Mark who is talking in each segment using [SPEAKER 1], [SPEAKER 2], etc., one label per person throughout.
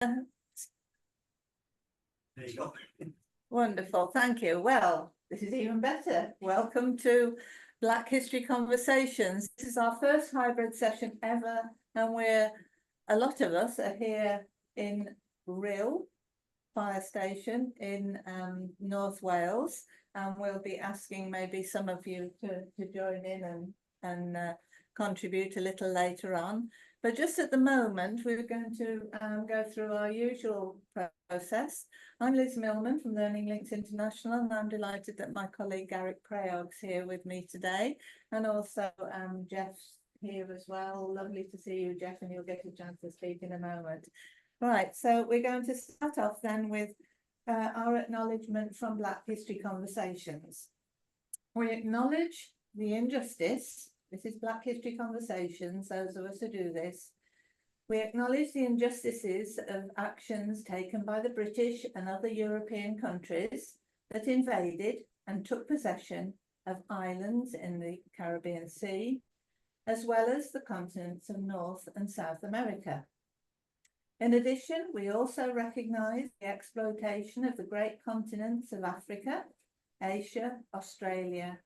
[SPEAKER 1] There you go. Wonderful, thank you. Well, this is even better. Welcome to Black History Conversations. This is our first hybrid session ever, and a lot of us are here in Rhyl Fire Station in North Wales, and we'll be asking maybe some of you to join in and contribute a little later on. But just at the moment, we're going to go through our usual process. I'm Liz Millman from Learning Links International, and I'm delighted that my colleague Garrick Prayog's here with me today, and also Jeff's here as well. Lovely to see you, Jeff, and you'll get a chance to speak in a moment. Right, so we're going to start off then with our acknowledgement from Black History Conversations. We acknowledge the injustice. This is Black History Conversations, those of us who do this. We acknowledge the injustices of actions taken by the British and other European countries that invaded and took possession of islands in the Caribbean Sea, as well as the continents of North and South America. In addition, we also recognise the exploitation of the great continents of Africa, Asia, Australia,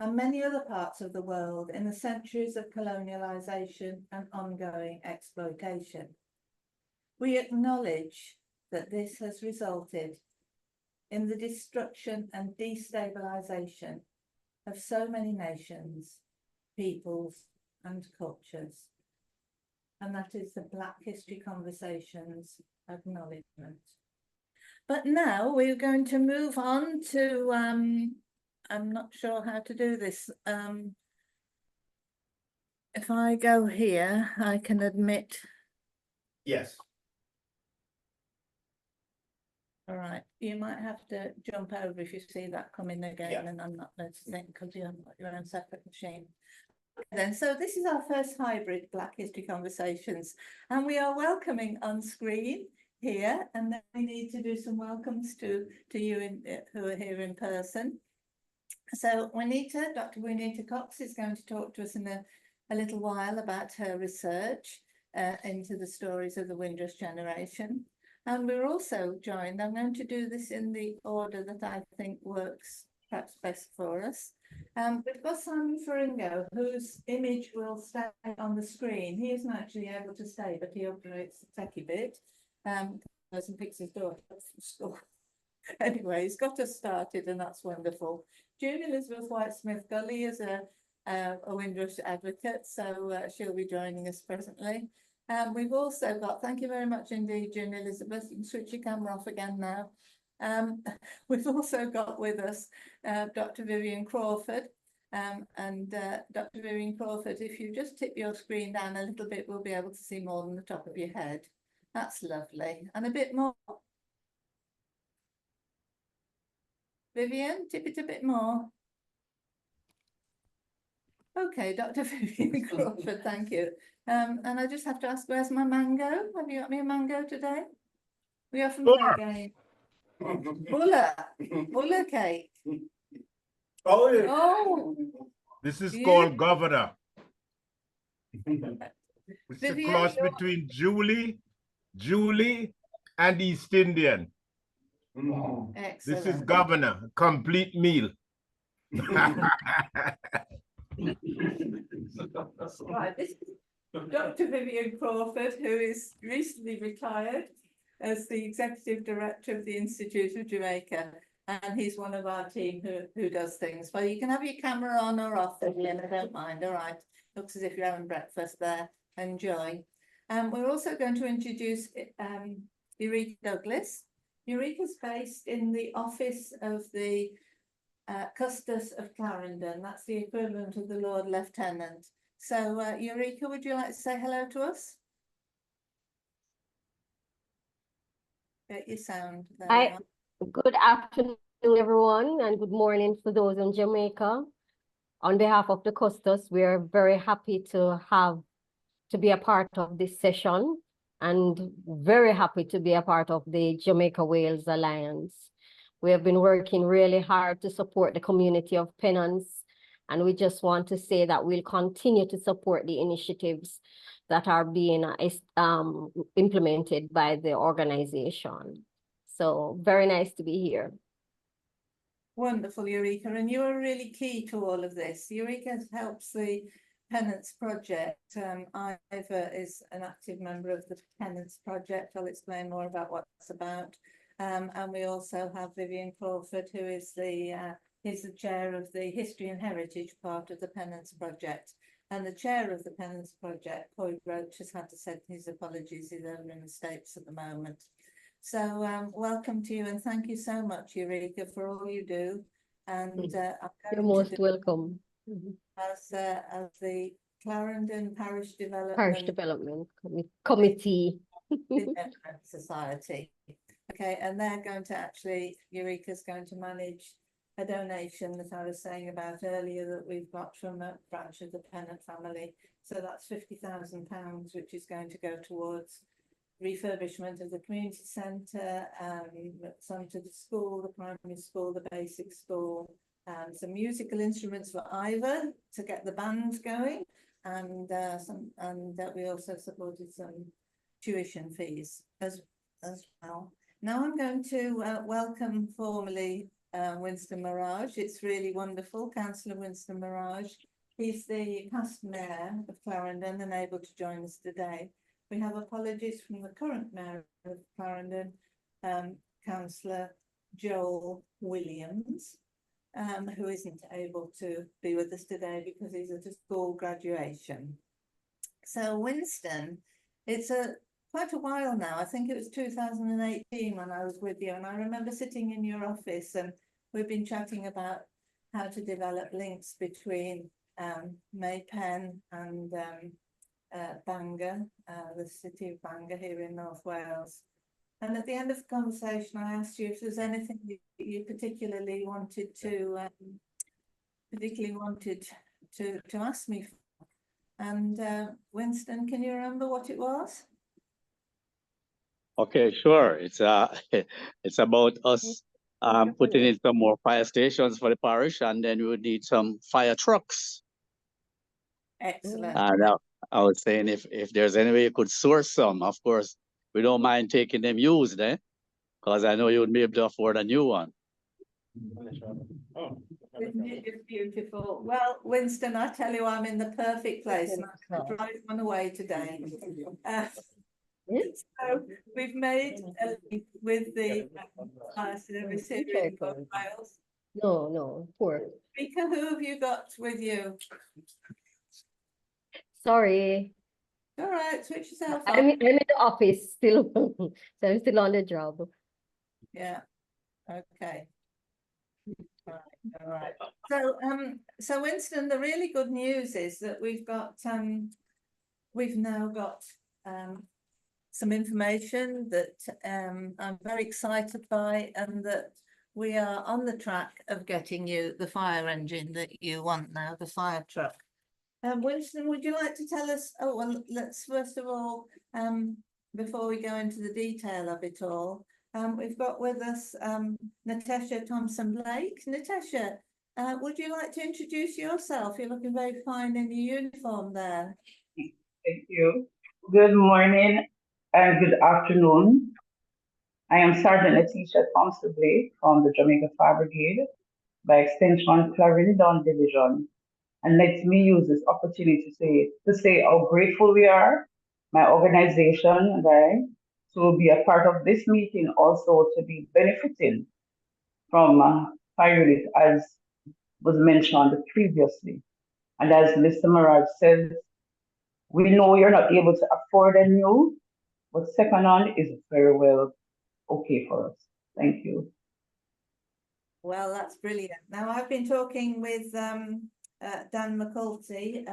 [SPEAKER 1] and many other parts of the world in the centuries of colonialisation and ongoing exploitation. We acknowledge that this has resulted in the destruction and destabilisation of so many nations, peoples, and cultures. And that is the Black History Conversations acknowledgement. But now we're going to move on to I'm not sure how to do this. If I go here, I can admit.
[SPEAKER 2] Yes.
[SPEAKER 1] All right, you might have to jump over if you see that coming again,
[SPEAKER 2] Yeah.
[SPEAKER 1] and I'm not noticing because you haven't got your own separate machine. Then, so this is our first hybrid Black History Conversations, and we are welcoming on screen here, and then we need to do some welcomes to you who are here in person. So Dr. Juanita Cox is going to talk to us in a little while about her research into the stories of the Windrush generation. And we're also joined, I'm going to do this in the order that I think works perhaps best for us. We've got Simon Faringo, whose image will stay on the screen. He isn't actually able to stay, but he operates the techie bit. Goes and picks his daughter up from school. Anyway, he's got us started, and that's wonderful. June Elizabeth White-Smith Gully is a Windrush advocate, so she'll be joining us presently. We've also got, thank you very much indeed, June Elizabeth. You can switch your camera off again now. We've also got with us Dr. Vivian Crawford. And Dr. Vivian Crawford, if you just tip your screen down a little bit, we'll be able to see more than the top of your head. That's lovely. And a bit more. Vivian, tip it a bit more. Okay, Dr. Vivian Crawford, thank you. And I just have to ask, where's my mango? Have you got me a mango today? We often play again. Bulla cake.
[SPEAKER 2] Oh, yeah.
[SPEAKER 1] Oh,
[SPEAKER 3] This is
[SPEAKER 1] Yeah.
[SPEAKER 3] called governor. It's a
[SPEAKER 1] Vivian,
[SPEAKER 3] cross
[SPEAKER 1] you're-
[SPEAKER 3] between Julie, and East Indian. This is
[SPEAKER 1] excellent.
[SPEAKER 3] governor, complete meal.
[SPEAKER 1] Right, this is Dr. Vivian Crawford, who is recently retired as the Executive Director of the Institute of Jamaica, and he's one of our team who does things. Well, you can have your camera on or off, Vivian, I don't mind, all right. Looks as if you're having breakfast there. Enjoy. We're also going to introduce Eureka Douglas. Eureka's based in the office of the Custos of Clarendon. That's the equivalent of the Lord Lieutenant. So, Eureka, would you like to say hello to us? Get your sound. There we
[SPEAKER 4] Hi,
[SPEAKER 1] are.
[SPEAKER 4] good afternoon, everyone, and good morning for those in Jamaica. On behalf of the Custos, we are very happy to be a part of this session and very happy to be a part of the Jamaica Wales Alliance. We have been working really hard to support the community of Pennants, and we just want to say that we'll continue to support the initiatives that are being implemented by the organization. So very nice to be here.
[SPEAKER 1] Wonderful, Eureka, and you are really key to all of this. Eureka helps the Penance Project. Ivor is an active member of the Penance Project. I'll explain more about what it's about. And we also have Vivian Crawford, who is the chair of the History and Heritage part of the Penance Project. And the chair of the Penance Project, Boyd Roach, has had to send his apologies. He's over in the States at the moment. So welcome to you, and thank you so much, Eureka, for all you do. And
[SPEAKER 4] You're most welcome.
[SPEAKER 1] as the Clarendon Parish
[SPEAKER 4] Parish
[SPEAKER 1] Development
[SPEAKER 4] Development Committee.
[SPEAKER 1] Development Society. Okay, and they're going to actually, Eureka's going to manage a donation that I was saying about earlier that we've got from a branch of the Pennant family. So that's £50,000, which is going to go towards refurbishment of the community centre, some to the school, the primary school, the basic school, some musical instruments for Ivor to get the band going, and we also supported some tuition fees as well. Now I'm going to welcome formally Winston Mirage. It's really wonderful, Councillor Winston Mirage. He's the past mayor of Clarendon and able to join us today. We have apologies from the current mayor of Clarendon, Councillor Joel Williams, who isn't able to be with us today because he's at a school graduation. So Winston, it's quite a while now. I think it was 2018 when I was with you, and I remember sitting in your office and we've been chatting about how to develop links between Maypen and Bangor, the city of Bangor here in North Wales. And at the end of the conversation, I asked you if there's anything that you particularly wanted to ask me for. And Winston, can you remember what it was?
[SPEAKER 5] Okay, sure. It's it's about us putting in some more fire stations for the parish, and then we would need some fire trucks.
[SPEAKER 1] Excellent.
[SPEAKER 5] And I was saying if there's any way you could source some, of course, we don't mind taking them used, because I know you would be able to afford a new one.
[SPEAKER 1] It's beautiful. Well, Winston, I tell you, I'm in the perfect place. And I drive one away today. So we've made a link with the fire service here in North Wales.
[SPEAKER 4] No, poor.
[SPEAKER 1] Rika, who have you got with you?
[SPEAKER 4] Sorry.
[SPEAKER 1] All right, switch yourself on.
[SPEAKER 4] I'm in the office still, so I'm still on the job.
[SPEAKER 1] Yeah. Okay. All right. So Winston, the really good news is that we've now got some information that I'm very excited by, and that we are on the track of getting you the fire engine that you want now, the fire truck. Winston, would you like to tell us? Oh, well, let's first of all, before we go into the detail of it all, we've got with us Natasha Thompson-Blake. Natasha, would you like to introduce yourself? You're looking very fine in your uniform there.
[SPEAKER 6] Thank you. Good morning and good afternoon. I am Sergeant Natasha Thompson-Blake from the Jamaica Fire Brigade, by extension Clarendon Division. And let me use this opportunity to say how grateful we are, my organization, right, to be a part of this meeting, also to be benefiting from fire unit, as was mentioned previously. And as Mr. Mirage said, we know you're not able to afford a new, but second-hand is very well okay for us. Thank you.
[SPEAKER 1] Well, that's brilliant. Now, I've been talking with Dan McCulty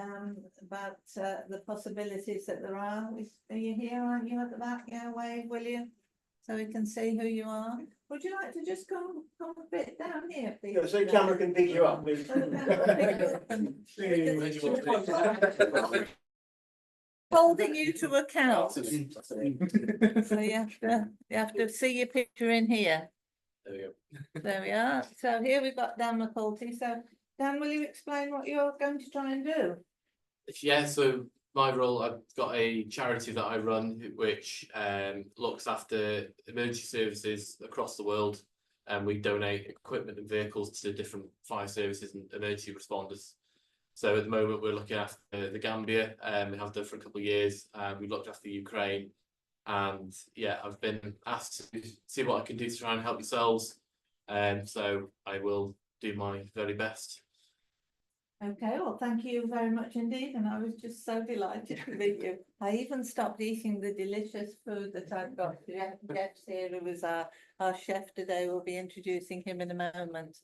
[SPEAKER 1] about the possibilities that there are. Are you here? Aren't you at the back? Yeah, wave, will you? So we can see who you are. Would you like to just come a bit down here, please?
[SPEAKER 2] Yeah, so the camera can pick you up.
[SPEAKER 1] Holding you to account. So you have to see your picture in here.
[SPEAKER 2] There we go.
[SPEAKER 1] There we are. So here we've got Dan McCulty. So Dan, will you explain what you're going to try and do?
[SPEAKER 7] Yeah, so
[SPEAKER 2] my role, I've got a charity that I run, which looks after emergency services across the world, and we donate equipment and vehicles to different fire services and emergency responders. So at the moment, we're looking after the Gambia, we have done for a couple of years. We looked after Ukraine, and yeah, I've been asked to see what I can do to try and help yourselves. So I will do my very best.
[SPEAKER 1] Okay, well, thank you very much indeed, and I was just so delighted to meet you. I even stopped eating the delicious food that I've got. Jeff's here, who was our chef today. We'll be introducing him in a moment.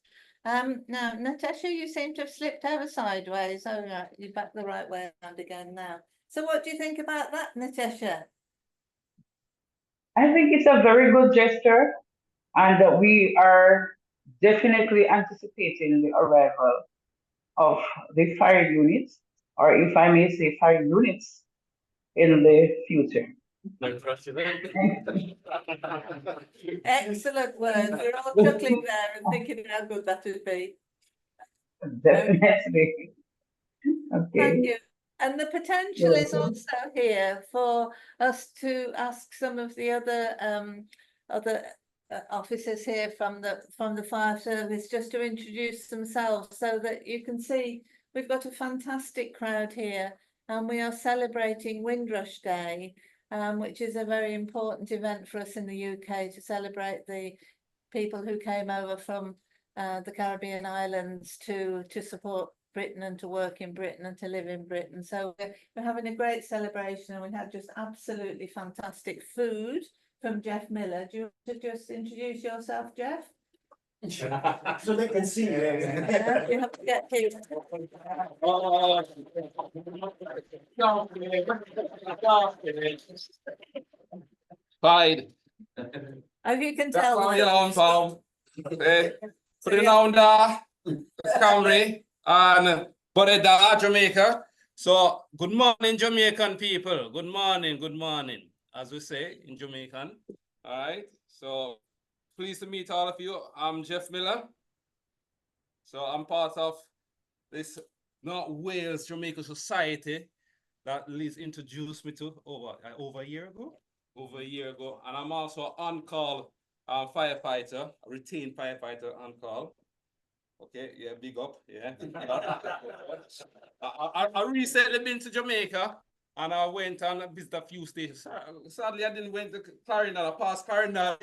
[SPEAKER 1] Now, Natasha, you seem to have slipped over sideways. Oh, right, you're back the right way around again now. So what do you think about that, Natasha?
[SPEAKER 6] I think it's a very good gesture, and we are definitely anticipating the arrival of the fire units, or if I may say, fire units in the future.
[SPEAKER 2] No pressure there.
[SPEAKER 1] Excellent words. We're all chuckling there and thinking how good that would be.
[SPEAKER 6] Definitely.
[SPEAKER 1] Thank
[SPEAKER 6] Okay.
[SPEAKER 1] you. And the potential is also here for us to ask some of the other officers here from the fire service just to introduce themselves, so that you can see we've got a fantastic crowd here, and we are celebrating Windrush Day, which is a very important event for us in the UK to celebrate the people who came over from the Caribbean islands to support Britain and to work in Britain and to live in Britain. So we're having a great celebration, and we had just absolutely fantastic food from Jeff Miller. Do you want to just introduce yourself, Jeff?
[SPEAKER 2] So they can see you.
[SPEAKER 1] You have to get here.
[SPEAKER 7] Clyde,
[SPEAKER 1] As you can
[SPEAKER 7] that's
[SPEAKER 1] tell,
[SPEAKER 7] how you on, pal. Hey, put it down there, Camry, and Bodeda, Jamaica. So, good morning, Jamaican people. Good morning, as we say in Jamaican. All right, so pleased to meet all of you. I'm Jeff Miller. So, I'm part of this North Wales Jamaica Society that Liz introduced me to over a year ago. And I'm also on-call firefighter, a retained firefighter on call. Okay, yeah, big up, yeah. I recently been to Jamaica, and I went and visited a few stations. Sadly, I didn't went to Clarendon. I passed Clarendon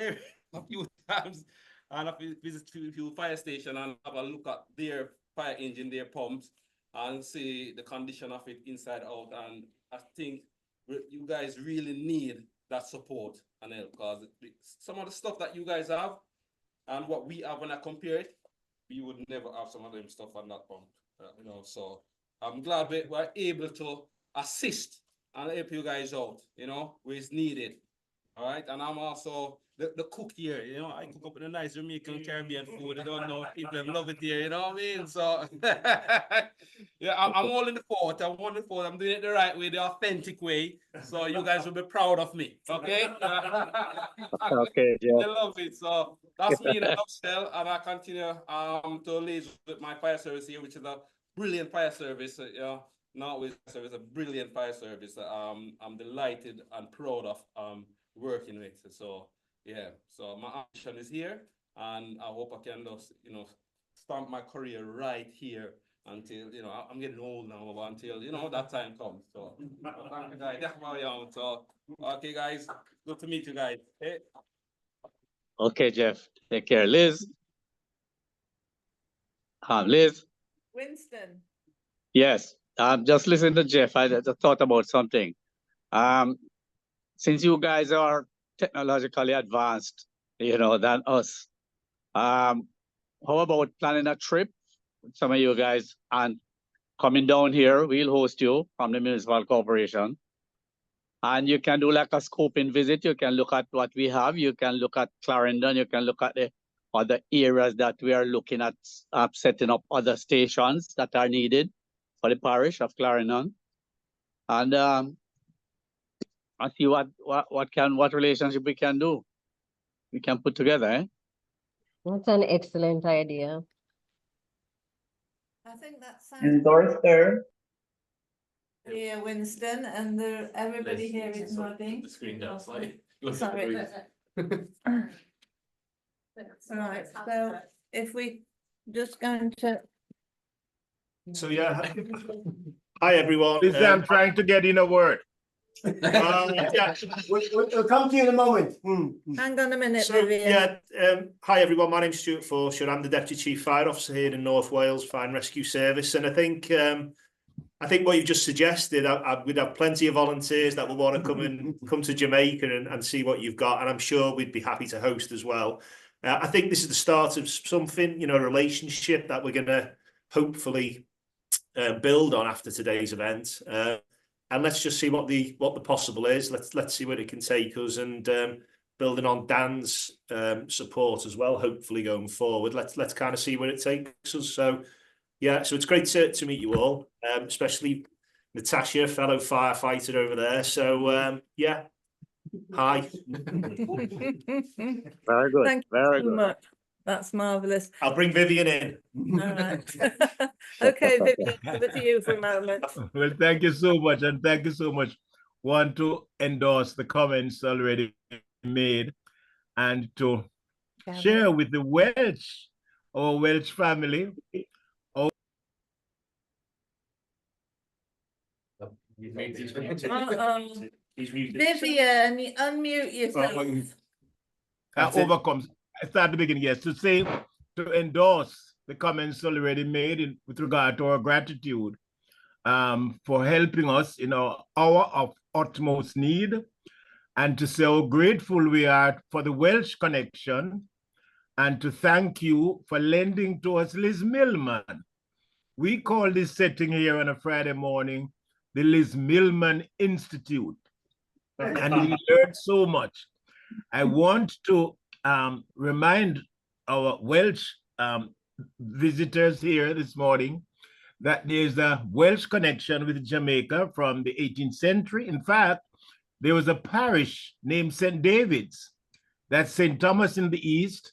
[SPEAKER 7] a few times, and I visited a few fire stations and have a look at their fire engine, their pumps, and see the condition of it inside out. And I think you guys really need that support and help, because some of the stuff that you guys have and what we have, when I compare it, we would never have some of them stuff on that pump, you know. So I'm glad we're able to assist and help you guys out, you know, where it's needed. All right, and I'm also the cook here, you know. I cook up with a nice Jamaican Caribbean food. I don't know, people love it here, you know what I mean? So yeah, I'm all in the fort. I'm doing it the right way, the authentic way. So you guys will be proud of me, okay?
[SPEAKER 5] Okay, yeah.
[SPEAKER 7] They love it. So that's me in a nutshell, and I continue to liaise with my fire service here, which is a brilliant fire service. You know, not with service, a brilliant fire service. I'm delighted and proud of working with. So yeah, so my ambition is here, and I hope I can just, you know, stamp my career right here until, you know, I'm getting old now, but until, you know, that time comes. So thank you guys. So okay, guys, good to meet you guys. Hey.
[SPEAKER 5] Okay, Jeff. Take care. Liz. Liz.
[SPEAKER 1] Winston.
[SPEAKER 5] Yes. Just listen to Jeff. I just thought about something. Since you guys are technologically advanced, you know, than us, how about planning a trip with some of you guys and coming down here? We'll host you from the municipal corporation, and you can do like a scoping visit. You can look at what we have. You can look at Clarendon. You can look at the other areas that we are looking at, setting up other stations that are needed for the parish of Clarendon, and and see what relationship we can do. We can put together, eh?
[SPEAKER 4] That's an excellent idea.
[SPEAKER 1] I think that sounds.
[SPEAKER 6] Endorse her.
[SPEAKER 1] here, Winston, and everybody
[SPEAKER 2] Liz,
[SPEAKER 1] here
[SPEAKER 2] you can
[SPEAKER 1] is
[SPEAKER 2] sort of
[SPEAKER 1] nodding.
[SPEAKER 2] put the screen down slightly. Look at the
[SPEAKER 1] Sorry.
[SPEAKER 2] room.
[SPEAKER 1] Right, so if we just going to,
[SPEAKER 3] So yeah, hi everyone.
[SPEAKER 8] Listen, I'm trying to get in a word.
[SPEAKER 3] Yeah.
[SPEAKER 9] We'll come to you in a moment.
[SPEAKER 1] hang on a minute,
[SPEAKER 3] So
[SPEAKER 1] Vivian.
[SPEAKER 3] yeah, hi everyone. My name's Stuart Forshaw. I'm the Deputy Chief Fire Officer here in North Wales Fire and Rescue Service, and I think what you've just suggested, we'd have plenty of volunteers that will want to come to Jamaica and see what you've got, and I'm sure we'd be happy to host as well. I think this is the start of something, a relationship that we're going to hopefully build on after today's event, and let's just see what the possible is. Let's see where it can take us, and building on Dan's support as well. Hopefully going forward, let's kind of see where it takes us. So yeah, so it's great to meet you all, especially Natasha, fellow firefighter over there. So yeah, hi.
[SPEAKER 5] Very good,
[SPEAKER 1] Thank you
[SPEAKER 5] very
[SPEAKER 1] so
[SPEAKER 5] good.
[SPEAKER 1] much. That's marvellous.
[SPEAKER 3] I'll bring Vivian in.
[SPEAKER 1] All right. Okay, Vivian, over to you for a moment.
[SPEAKER 8] Well, thank you so much, and thank you so much. Want to endorse the comments already made, and to share with the our Welsh family.
[SPEAKER 1] Uh-oh.
[SPEAKER 3] He's muted.
[SPEAKER 1] Vivian, you unmute yourself.
[SPEAKER 8] Overcomes. I start the beginning, yes, to endorse the comments already made with regard to our gratitude for helping us in our hour of utmost need, and to say how grateful we are for the Welsh connection, and to thank you for lending to us Liz Millman. We call this setting here on a Friday morning the Liz Millman Institute, and we learned so much. I want to remind our Welsh visitors here this morning that there's a Welsh connection with Jamaica from the 18th century. In fact, there was a parish named St. David's. That's St. Thomas in the east,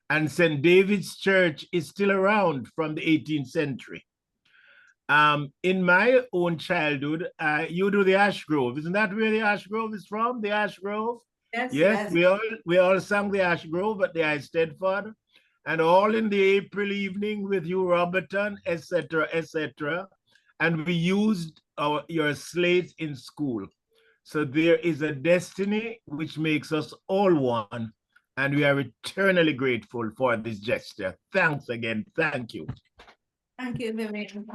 [SPEAKER 8] and St. David's Church is still around from the 18th century. In my own childhood, you do the Ash Grove. Isn't that where the Ash Grove is from? The Ash Grove? Yes, we all sang the Ash Grove at the Eisteddfod, and all in the April evening with you, Roberton, etc., etc. And we used your slates in school. So there is a destiny which makes us all one, and we are eternally grateful for this gesture. Thanks again. Thank you.
[SPEAKER 1] Thank you, Vivian.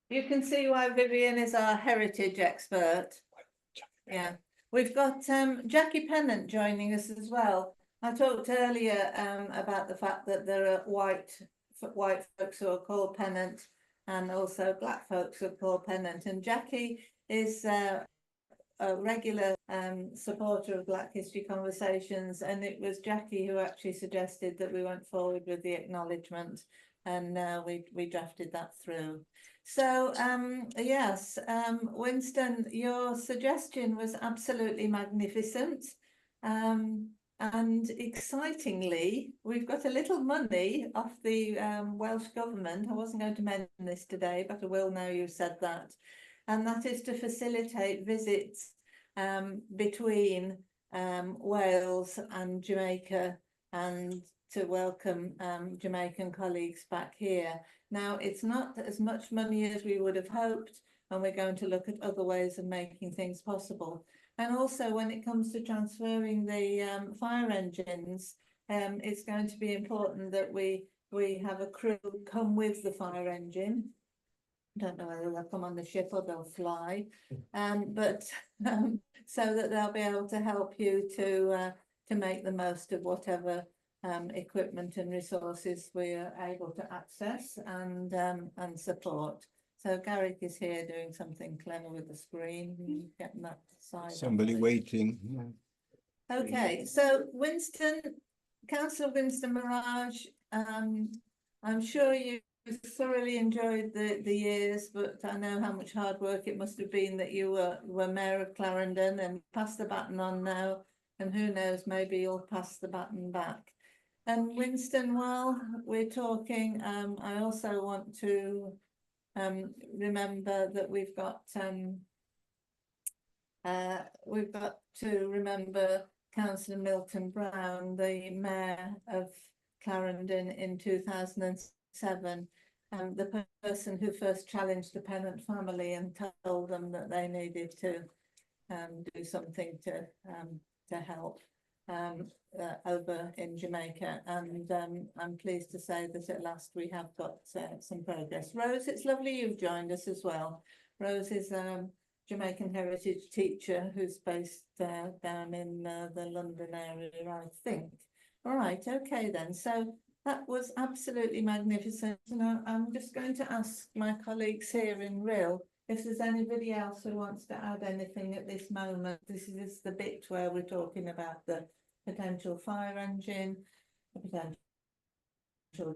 [SPEAKER 1] You can see why Vivian is our heritage expert. Yeah, we've got Jackie Pennant joining us as well. I talked earlier about the fact that there are white folks who are called Pennant, and also black folks who are called Pennant. And Jackie is a regular supporter of Black History Conversations, and it was Jackie who actually suggested that we went forward with the acknowledgement, and we drafted that through. So yes, Winston, your suggestion was absolutely magnificent, and excitingly, we've got a little money off the Welsh Government. I wasn't going to mention this today, but I will now you've said that. And that is to facilitate visits between Wales and Jamaica, and to welcome Jamaican colleagues back here. Now, it's not as much money as we would have hoped, and we're going to look at other ways of making things possible. And also, when it comes to transferring the fire engines, it's going to be important that we have a crew come with the fire engine. Don't know whether they'll come on the ship or they'll fly, but so that they'll be able to help you to make the most of whatever equipment and resources we are able to access and support. So Garrick is here doing something clever with the screen, getting that side.
[SPEAKER 9] Somebody waiting.
[SPEAKER 1] Okay, so Winston, Councillor Winston Mirage, I'm sure you thoroughly enjoyed the years, but I know how much hard work it must have been that you were Mayor of Clarendon and pass the baton on now, and who knows, maybe you'll pass the baton back. And Winston, while we're talking, I also want to remember that we've got to remember Councillor Milton Brown, the Mayor of Clarendon in 2007, the person who first challenged the Pennant family and told them that they needed to do something to help over in Jamaica, and I'm pleased to say that at last we have got some progress. Rose, it's lovely you've joined us as well. Rose is Jamaican heritage teacher who's based down in the London area, I think. All right, okay then. So that was absolutely magnificent. And I'm just going to ask my colleagues here in Rill if there's anybody else who wants to add anything at this moment. This is the bit where we're talking about the potential fire engine, the potential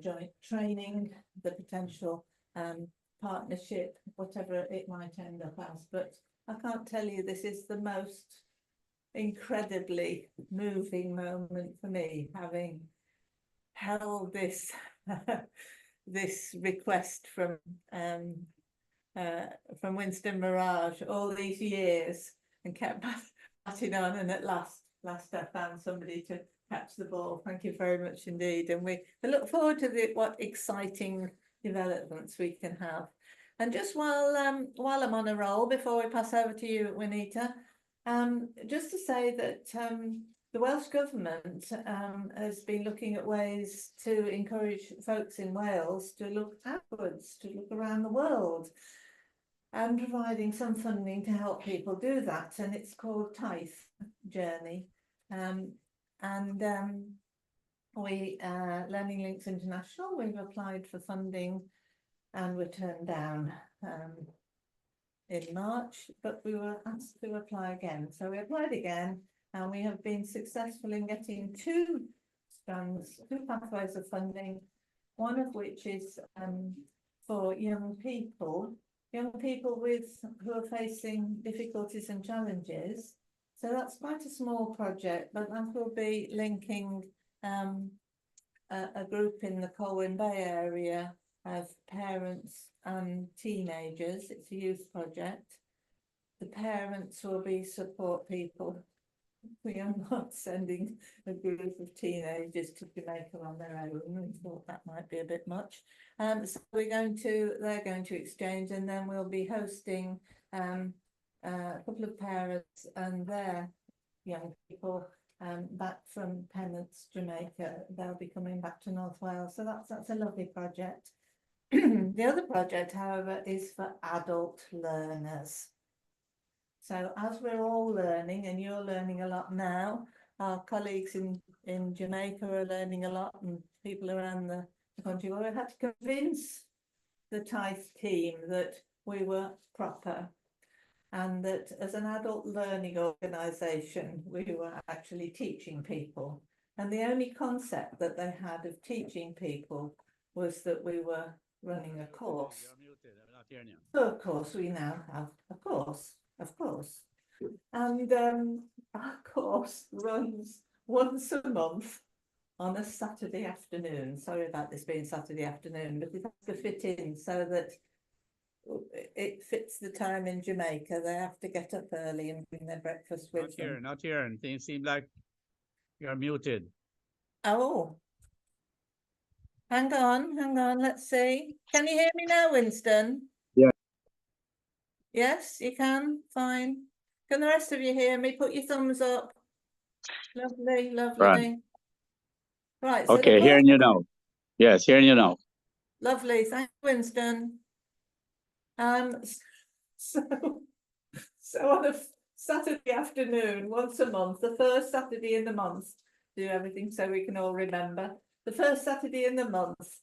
[SPEAKER 1] joint training, the potential partnership, whatever it might end up as. But I can't tell you, this is the most incredibly moving moment for me, having held this this request from Winston Mirage all these years and kept batting on, and at last I found somebody to catch the ball. Thank you very much indeed, and we look forward to what exciting developments we can have. And just while I'm on a roll, before we pass over to you, Juanita, just to say that the Welsh Government has been looking at ways to encourage folks in Wales to look outwards, to look around the world, and providing some funding to help people do that. And it's called Tithe Journey. We, Learning Links International, we've applied for funding and were turned down in March, but we were asked to apply again. So we applied again, and we have been successful in getting two pathways of funding, one of which is for young people who are facing difficulties and challenges. So that's quite a small project, but that will be linking a group in the Colwyn Bay area of parents and teenagers. It's a youth project. The parents will be support people. We are not sending a group of teenagers to Jamaica on their own. We thought that might be a bit much. So they're going to exchange, and then we'll be hosting a couple of parents and their young people back from Pennant, Jamaica. They'll be coming back to North Wales. So that's a lovely project. The other project, however, is for adult learners. So as we're all learning, and you're learning a lot now, our colleagues in Jamaica are learning a lot, and people around the country, well, we had to convince the Tithe team that we were proper, and that as an adult learning organisation, we were actually teaching people. And the only concept that they had of teaching people was that we were running a course. So of course we now have a course, of course. And our course runs once a month on a Saturday afternoon. Sorry about this being Saturday afternoon, but it has to fit in so that it fits the time in Jamaica. They have to get up early and bring their breakfast with them.
[SPEAKER 5] Not here. Things seem like you're muted.
[SPEAKER 1] Oh. Hang on, let's see. Can you hear me now, Winston?
[SPEAKER 5] Yeah.
[SPEAKER 1] Yes, you can, fine. Can the rest of you hear me? Put your thumbs up. Lovely, lovely. Right. So
[SPEAKER 5] Okay, hearing you now. Yes, hearing you now.
[SPEAKER 1] Lovely, thank you, Winston. So on a Saturday afternoon, once a month, the first Saturday in the month, do everything so we can all remember. The first Saturday in the month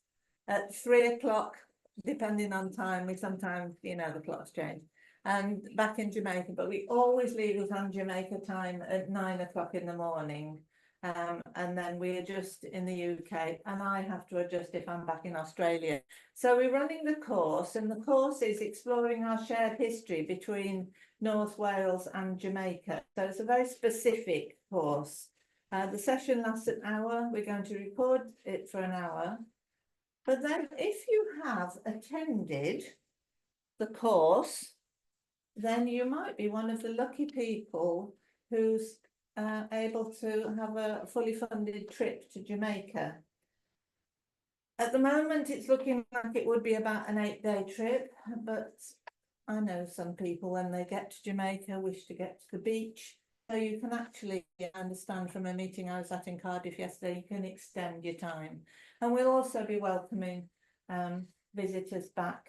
[SPEAKER 1] at 3 o'clock, depending on time, we sometimes, the clocks change, and back in Jamaica, but we always leave it on Jamaica time at 9 o'clock in the morning. And then we adjust in the UK, and I have to adjust if I'm back in Australia. So we're running the course, and the course is exploring our shared history between North Wales and Jamaica. So it's a very specific course. The session lasts an hour. We're going to record it for an hour. But then if you have attended the course, then you might be one of the lucky people who's able to have a fully funded trip to Jamaica. At the moment, it's looking like it would be about an 8-day trip, but I know some people, when they get to Jamaica, wish to get to the beach. So you can actually understand from a meeting I was at in Cardiff yesterday, you can extend your time. And we'll also be welcoming visitors back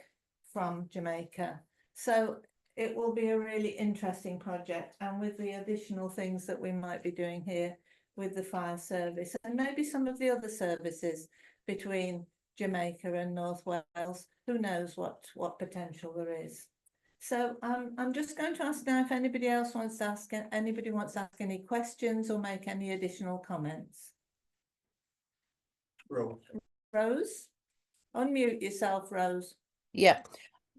[SPEAKER 1] from Jamaica. So it will be a really interesting project, and with the additional things that we might be doing here with the fire service and maybe some of the other services between Jamaica and North Wales, who knows what potential there is. So I'm just going to ask now if anybody else wants to ask, any questions or make any additional comments. Rose, unmute yourself, Rose.
[SPEAKER 10] Yeah,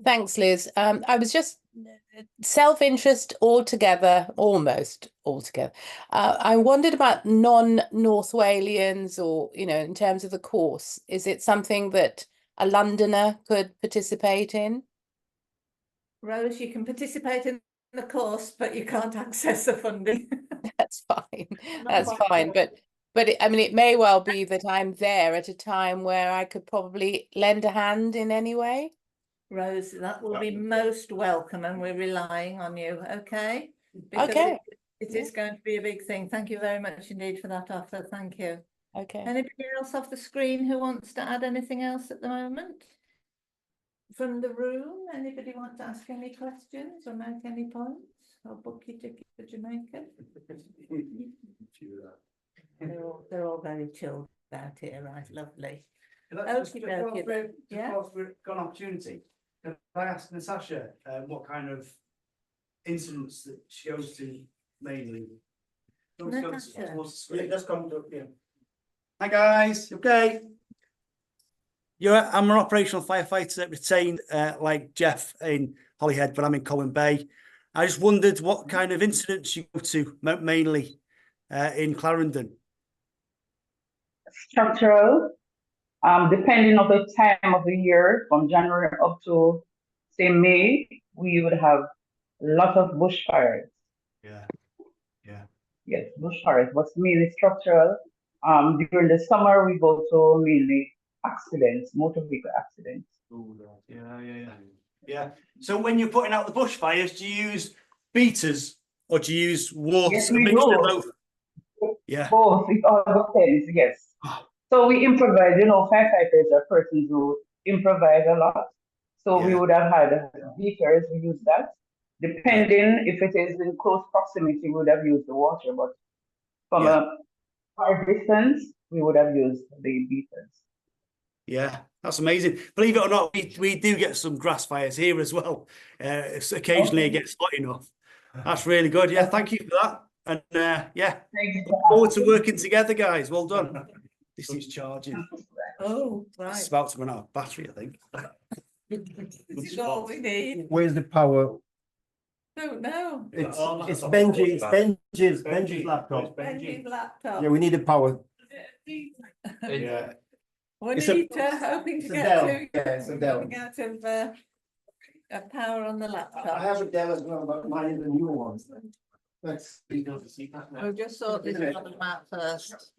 [SPEAKER 10] thanks, Liz. I was just self-interest altogether, almost altogether. I wondered about non-North Walians, or, you know, in terms of the course, is it something that a Londoner could participate in?
[SPEAKER 1] Rose, you can participate in the course, but you can't access the funding.
[SPEAKER 10] That's fine. That's fine. But I mean, it may well be that I'm there at a time where I could probably lend a hand in any way.
[SPEAKER 1] Rose, that will be most welcome, and we're relying on you, okay? Because
[SPEAKER 10] Okay.
[SPEAKER 1] it is going to be a big thing. Thank you very much indeed for that offer. Thank you.
[SPEAKER 10] Okay.
[SPEAKER 1] Anybody else off the screen who wants to add anything else at the moment? From the room, anybody want to ask any questions or make any points or book your ticket for Jamaica? They're all very chilled out here, right? Lovely. Okey dokey then. Yeah.
[SPEAKER 11] We've got an opportunity. Can I ask Natasha what kind of incidents that she goes to mainly?
[SPEAKER 1] Natasha.
[SPEAKER 9] Let's come to, yeah.
[SPEAKER 11] Hi guys, okay. I'm an operational firefighter retained like Jeff in Holyhead, but I'm in Colwyn Bay. I just wondered what kind of incidents you go to mainly in Clarendon.
[SPEAKER 6] Structural, depending on the time of the year, from January up to say May, we would have a lot of bushfires.
[SPEAKER 11] Yeah.
[SPEAKER 6] Yes, bushfires, but mainly structural. During the summer, we go to mainly accidents, motor vehicle accidents.
[SPEAKER 11] Yeah. So when you're putting out the bushfires, do you use beaters or do you use water?
[SPEAKER 6] Yes, we do.
[SPEAKER 11] Yeah.
[SPEAKER 6] Both, it all depends, yes. So we improvise, you know, firefighters are persons who improvise a lot. So we would have had beaters, we use that. Depending if it is in close proximity, we would have used the water, but from a far distance, we would have used the beaters.
[SPEAKER 11] Yeah, that's amazing. Believe it or not, we do get some grass fires here as well. Occasionally it gets hot enough. That's really good. Yeah, thank you for that. And look forward to working together, guys. Well done. This is charging.
[SPEAKER 1] Oh, right.
[SPEAKER 11] It's about to run out of battery, I think.
[SPEAKER 1] This is all we need.
[SPEAKER 9] Where's the power?
[SPEAKER 1] Don't know.
[SPEAKER 9] It's Benji's laptop.
[SPEAKER 1] Benji's laptop.
[SPEAKER 9] Yeah, we need the power.
[SPEAKER 11] Yeah.
[SPEAKER 1] Juanita, hoping to
[SPEAKER 9] it's a
[SPEAKER 1] get
[SPEAKER 9] Dell.
[SPEAKER 1] to
[SPEAKER 9] Yeah, it's a Dell.
[SPEAKER 1] running out of power on the laptop.
[SPEAKER 9] I have a Dell as well, but mine is a new one. Let's.
[SPEAKER 1] We'll just sort this one out first.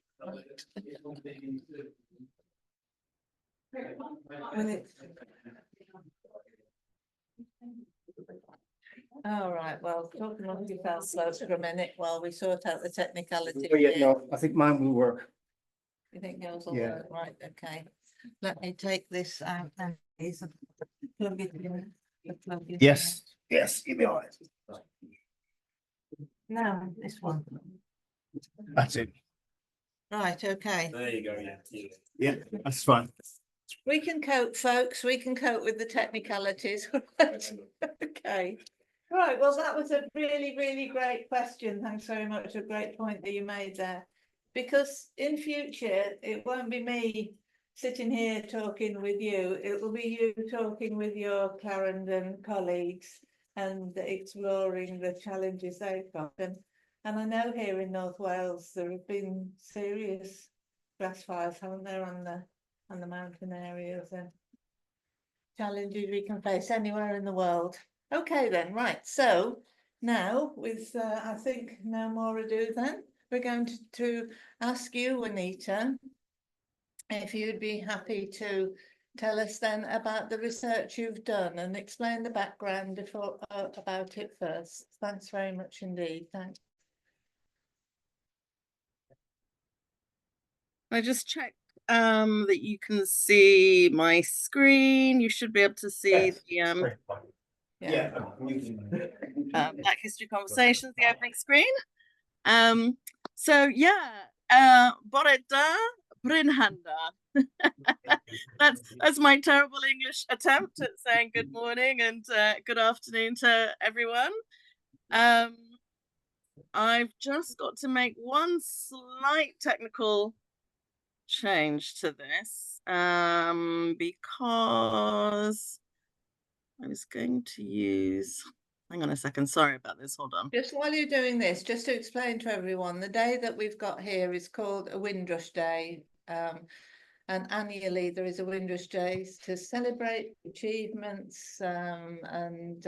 [SPEAKER 1] All right, well, talking on yourself slow for a minute while we sort out the technicality.
[SPEAKER 9] Oh, yeah, no, I think mine will work.
[SPEAKER 1] You think yours will
[SPEAKER 9] Yeah.
[SPEAKER 1] work? Right, okay. Let me take this out and plug it in. Plug it in.
[SPEAKER 9] Yes, give me all right.
[SPEAKER 1] No, this one.
[SPEAKER 9] That's it.
[SPEAKER 1] Right, okay.
[SPEAKER 11] There you go.
[SPEAKER 9] Yeah, that's fine.
[SPEAKER 1] We can cope, folks. We can cope with the technicalities. Okay. Right, well, that was a really, really great question. Thanks very much. A great point that you made there. Because in future, it won't be me sitting here talking with you. It will be you talking with your Clarendon colleagues and exploring the challenges they've got. And And I know here in North Wales there have been serious grass fires, haven't there, on the mountain areas, and challenges we can face anywhere in the world. Okay then, right. So now with I think no more ado then, we're going to ask you, Juanita, if you'd be happy to tell us then about the research you've done and explain the background about it first. Thanks very much indeed. Thanks.
[SPEAKER 12] I just check that you can see my screen. You should be able to see the Black History Conversations, the opening screen. So yeah, Bore da, Bryn Handa. That's my terrible English attempt at saying good morning and good afternoon to everyone. I've just got to make one slight technical change to this because I was going to use, hang on a second, sorry about this, hold on.
[SPEAKER 1] Just while you're doing this, just to explain to everyone, the day that we've got here is called a Windrush Day, and annually there is a Windrush Day to celebrate achievements and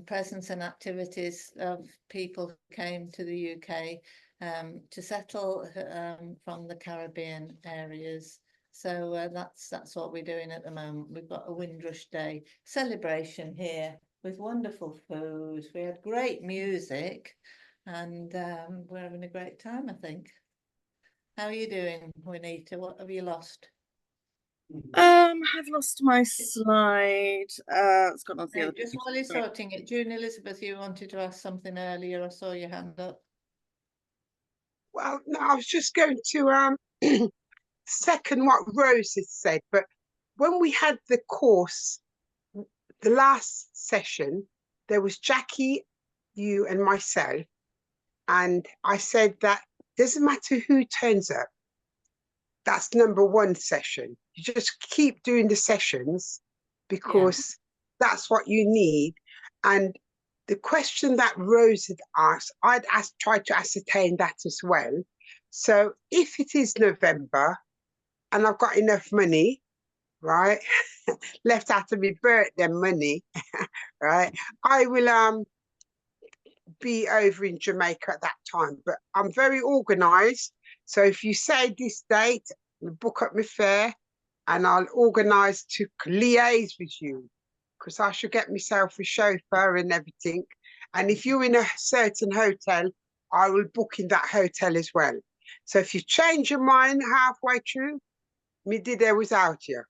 [SPEAKER 1] presence and activities of people who came to the UK to settle from the Caribbean areas. So that's what we're doing at the moment. We've got a Windrush Day celebration here with wonderful food. We had great music, and we're having a great time, I think. How are you doing, Juanita? What have you lost?
[SPEAKER 12] I've lost my slide. It's gone on the other
[SPEAKER 1] just
[SPEAKER 12] page.
[SPEAKER 1] while you're sorting it, June Elizabeth, you wanted to ask something earlier. I saw your hand up.
[SPEAKER 13] Well, no, I was just going to second what Rose has said, but when we had the course, the last session, there was Jackie, you and myself, and I said that doesn't matter who turns up. That's #1 session. You just keep doing the sessions because that's what you need. And the question that Rose had asked, I'd tried to ascertain that as well. So if it is November and I've got enough money, right, left out of my birthday money, right, I will be over in Jamaica at that time. But I'm very organised. So if you say this date, I'll book up my fare and I'll organise to liaise with you, because I should get myself a chauffeur and everything. And if you're in a certain hotel, I will book in that hotel as well. So if you change your mind halfway through, me did there without you.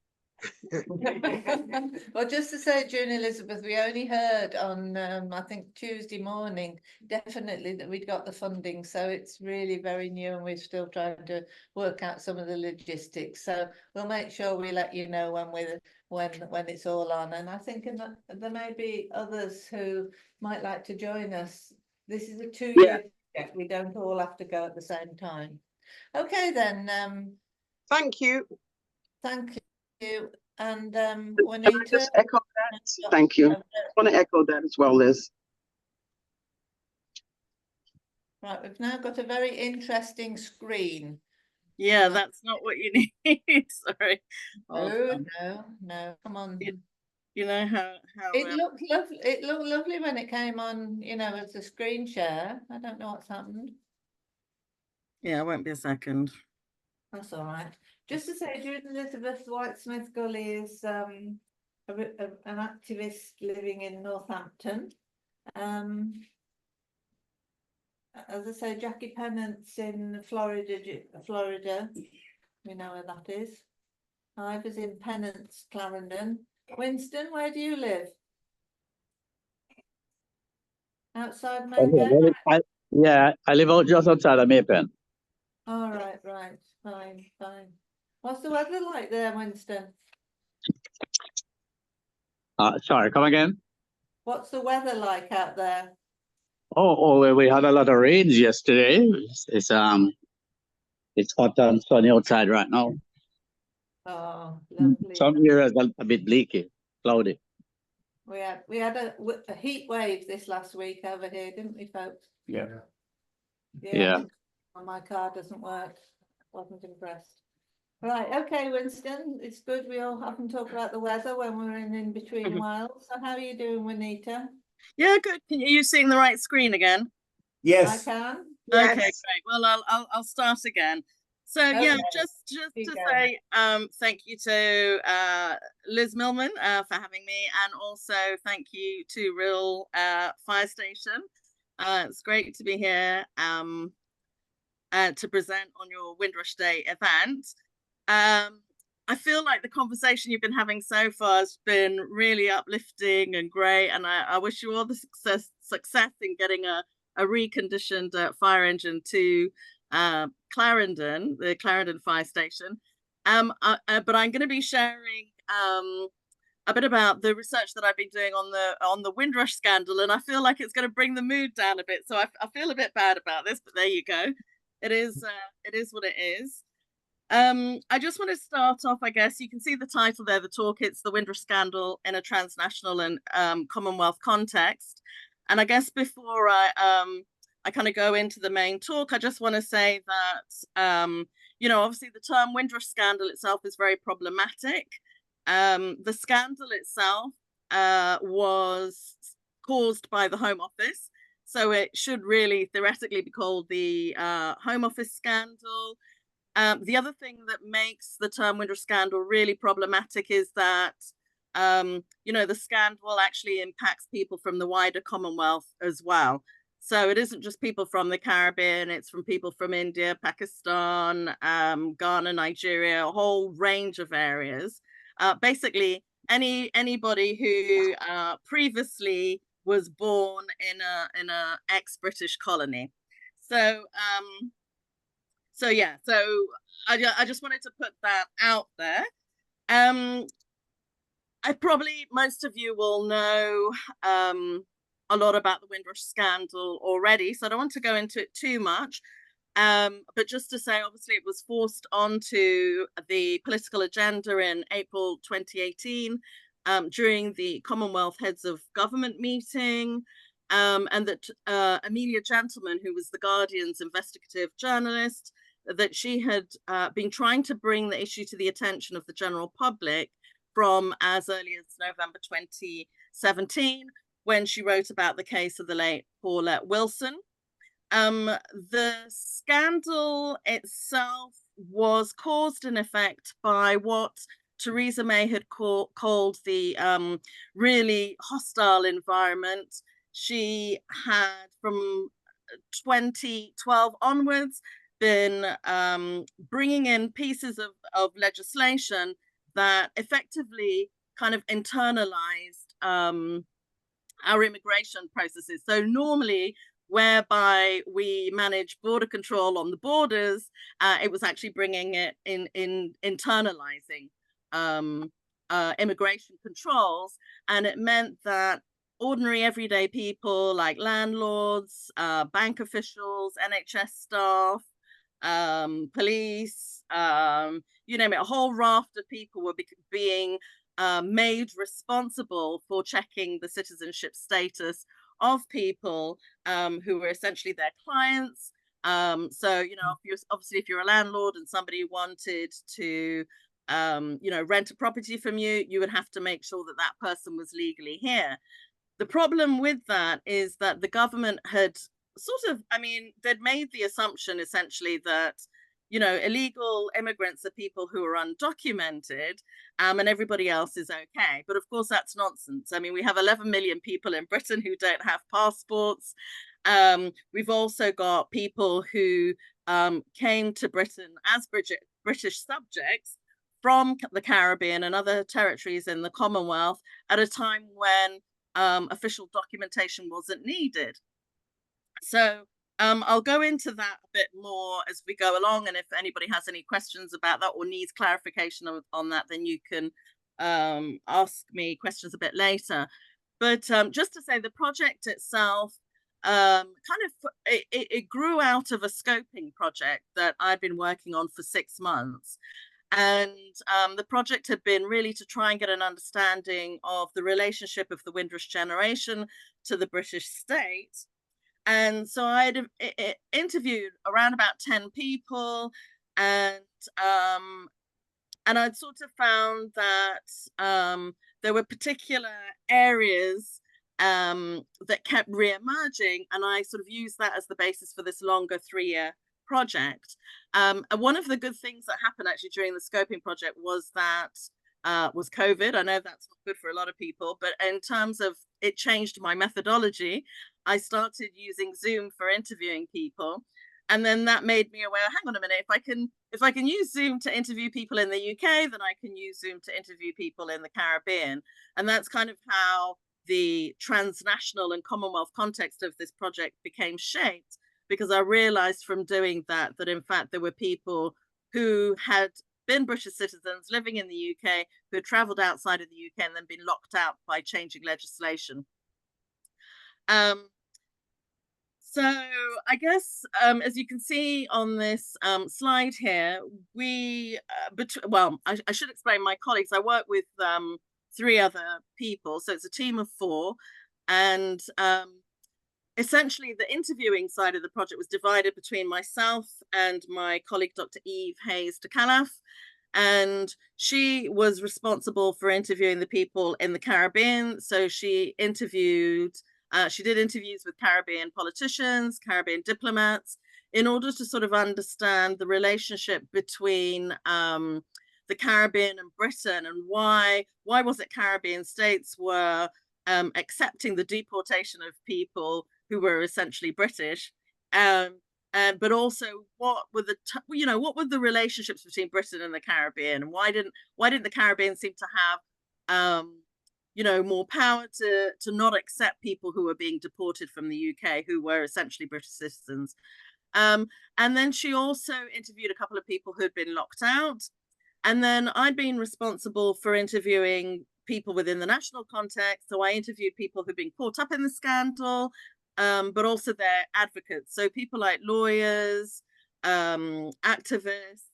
[SPEAKER 1] Well, just to say, June Elizabeth, we only heard on I think Tuesday morning definitely that we'd got the funding, so it's really very new and we're still trying to work out some of the logistics. So we'll make sure we let you know when it's all on. And I think there may be others who might like to join us. This is a 2-year project. We don't all have to go at the same time. Okay then.
[SPEAKER 13] Thank you.
[SPEAKER 1] Thank you. And
[SPEAKER 14] Can
[SPEAKER 1] Juanita,
[SPEAKER 14] I just echo that? Thank you. I want to echo that as well, Liz.
[SPEAKER 1] right, we've now got a very interesting screen.
[SPEAKER 12] Yeah, that's not what you need. Sorry.
[SPEAKER 1] No, come on.
[SPEAKER 12] You know how
[SPEAKER 1] it looked lovely. It looked lovely when it came on, you know, as a screen share. I don't know what's happened.
[SPEAKER 12] Yeah, it won't be a second.
[SPEAKER 1] That's all right. Just to say, June Elizabeth Whitesmith Gully is an activist living in Northampton. As I say, Jackie Pennant's in Florida. We know where that is. I was in Pennant's, Clarendon. Winston, where do you live? Outside Maypen?
[SPEAKER 5] I live out just outside of Maypen.
[SPEAKER 1] All right, fine. What's the weather like there, Winston?
[SPEAKER 5] Sorry, come again?
[SPEAKER 1] What's the weather like out there?
[SPEAKER 5] Well, we had a lot of rains yesterday. It's hot and sunny outside right now.
[SPEAKER 1] Oh, lovely.
[SPEAKER 5] Some areas a bit bleaky, cloudy.
[SPEAKER 1] We had a heat wave this last week over here, didn't we, folks?
[SPEAKER 8] Yeah.
[SPEAKER 5] Yeah.
[SPEAKER 1] My card doesn't work. Wasn't impressed. Right, okay, Winston, it's good we all often talk about the weather when we're in between whiles. So how are you doing, Juanita?
[SPEAKER 12] Yeah, good. Can you seeing the right screen again?
[SPEAKER 1] I can.
[SPEAKER 12] Okay, great. Well, I'll start again. So yeah,
[SPEAKER 1] Okay.
[SPEAKER 12] just to
[SPEAKER 1] Keep
[SPEAKER 12] say thank you to Liz Millman for having me, and also thank you to Real Fire Station. It's great to be here to present on your Windrush Day event. I feel like the conversation you've been having so far has been really uplifting and great, and I wish you all the success in getting a reconditioned fire engine to Clarendon, the Clarendon Fire Station. But I'm going to be sharing a bit about the research that I've been doing on the Windrush scandal, and I feel like it's going to bring the mood down a bit. So I feel a bit bad about this, but there you go. It is what it is. I just want to start off, I guess you can see the title there, the talk, it's the Windrush scandal in a transnational and Commonwealth context. And I guess before I kind of go into the main talk, I just want to say that, you know, obviously the term Windrush scandal itself is very problematic. The scandal itself was caused by the Home Office. So it should really theoretically be called the Home Office scandal. The other thing that makes the term Windrush scandal really problematic is that, you know, the scandal actually impacts people from the wider Commonwealth as well. So it isn't just people from the Caribbean, it's from people from India, Pakistan, Ghana, Nigeria, a whole range of areas. Basically, anybody who previously was born in a ex-British colony. So yeah, so I just wanted to put that out there. Most of you will know a lot about the Windrush scandal already, so I don't want to go into it too much. But just to say, obviously, it was forced onto the political agenda in April 2018 during the Commonwealth Heads of Government meeting, and that Amelia Gentleman, who was the Guardian's investigative journalist, that she had been trying to bring the issue to the attention of the general public from as early as November 2017, when she wrote about the case of the late Paulette Wilson. The scandal itself was caused in effect by what Theresa May had called the really hostile environment. She had, from 2012 onwards, been bringing in pieces of legislation that effectively kind of internalized our immigration processes. So normally, whereby we manage border control on the borders, it was actually bringing it in internalizing immigration controls, and it meant that ordinary everyday people like landlords, bank officials, NHS staff, police, you name it, a whole raft of people were being made responsible for checking the citizenship status of people who were essentially their clients. So, you know, if you're a landlord and somebody wanted to, you know, rent a property from you, you would have to make sure that that person was legally here. The problem with that is that the government had sort of, I mean, they'd made the assumption essentially that, you know, illegal immigrants are people who are undocumented, and everybody else is okay. But of course, that's nonsense. I mean, we have 11 million people in Britain who don't have passports. We've also got people who came to Britain as British subjects from the Caribbean and other territories in the Commonwealth at a time when official documentation wasn't needed. So I'll go into that a bit more as we go along, and if anybody has any questions about that or needs clarification on that, then you can ask me questions a bit later. But just to say, the project itself it grew out of a scoping project that I'd been working on for 6 months. And the project had been really to try and get an understanding of the relationship of the Windrush generation to the British state. And so I had interviewed around about 10 people, and I'd sort of found that there were particular areas that kept re-emerging, and I sort of used that as the basis for this longer 3-year project. And one of the good things that happened actually during the scoping project was COVID. I know that's not good for a lot of people, but in terms of it changed my methodology. I started using Zoom for interviewing people. And then that made me aware, hang on a minute, if I can use Zoom to interview people in the UK, then I can use Zoom to interview people in the Caribbean. And that's kind of how the transnational and Commonwealth context of this project became shaped, because I realized from doing that in fact there were people who had been British citizens living in the UK who had traveled outside of the UK and then been locked out by changing legislation. So I guess, as you can see on this slide here, I should explain my colleagues. I work with 3 other people, so it's a team of 4. And essentially the interviewing side of the project was divided between myself and my colleague, Dr. Eve Hayes de Calaf. And she was responsible for interviewing the people in the Caribbean. So she did interviews with Caribbean politicians, Caribbean diplomats, in order to sort of understand the relationship between the Caribbean and Britain, and why was it Caribbean states were accepting the deportation of people who were essentially British, but also what were the relationships between Britain and the Caribbean, and why didn't the Caribbean seem to have more power to not accept people who were being deported from the UK who were essentially British citizens. And then she also interviewed a couple of people who'd been locked out. And then I'd been responsible for interviewing people within the national context. So I interviewed people who'd been caught up in the scandal, but also their advocates. So people like lawyers, activists,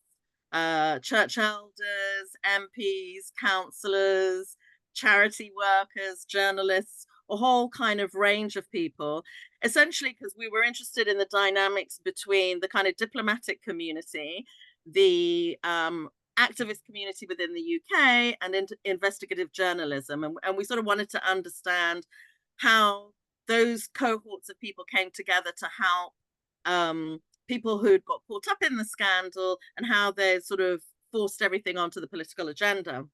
[SPEAKER 12] church elders, MPs, councillors, charity workers, journalists, a whole kind of range of people, essentially because we were interested in the dynamics between the kind of diplomatic community, the activist community within the UK, and investigative journalism. And we sort of wanted to understand how those cohorts of people came together to help people who'd got caught up in the scandal, and how they sort of forced everything onto the political agenda.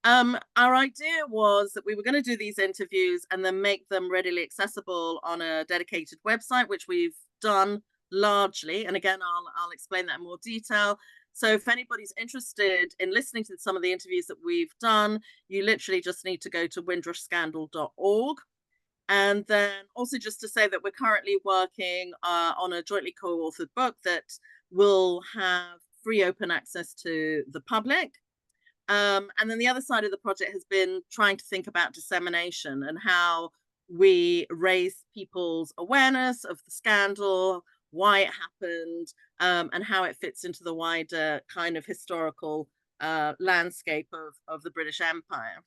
[SPEAKER 12] Our idea was that we were going to do these interviews and then make them readily accessible on a dedicated website, which we've done largely. And again, I'll explain that in more detail. So if anybody's interested in listening to some of the interviews that we've done, you literally just need to go to windrushscandal.org. And then also just to say that we're currently working on a jointly co-authored book that will have free open access to the public. And then the other side of the project has been trying to think about dissemination and how we raise people's awareness of the scandal, why it happened, and how it fits into the wider kind of historical landscape of the British Empire.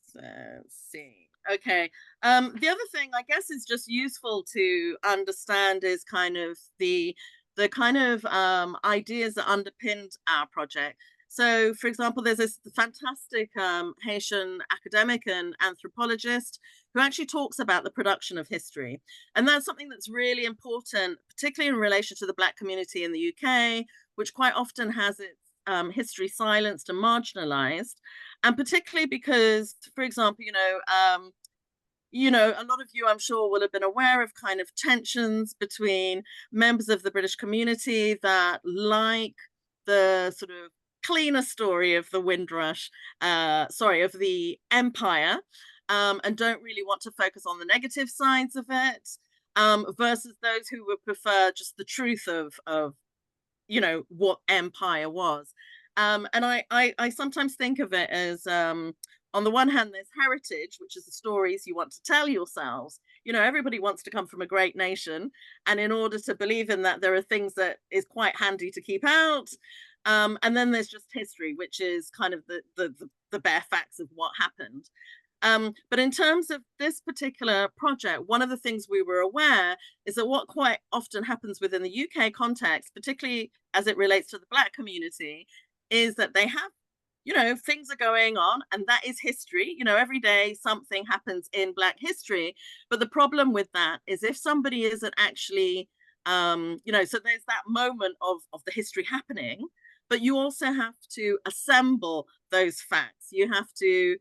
[SPEAKER 12] So let's see. Okay. The other thing I guess is just useful to understand is kind of the kind of ideas that underpinned our project. So, for example, there's this fantastic Haitian academic and anthropologist who actually talks about the production of history. And that's something that's really important, particularly in relation to the Black community in the UK, which quite often has its history silenced and marginalized. And particularly because, for example, a lot of you, I'm sure, will have been aware of kind of tensions between members of the British community that like the sort of cleaner story of the Windrush, of the empire, and don't really want to focus on the negative sides of it, versus those who would prefer just the truth of what empire was. And I sometimes think of it as, on the one hand, there's heritage, which is the stories you want to tell yourselves. Everybody wants to come from a great nation. And in order to believe in that, there are things that is quite handy to keep out. And then there's just history, which is kind of the bare facts of what happened. But in terms of this particular project, one of the things we were aware is that what quite often happens within the UK context, particularly as it relates to the Black community, is that they have, you know, things are going on, and that is history. You know, every day something happens in Black history. But the problem with that is if somebody isn't actually, you know, so there's that moment of the history happening, but you also have to assemble those facts. You have to,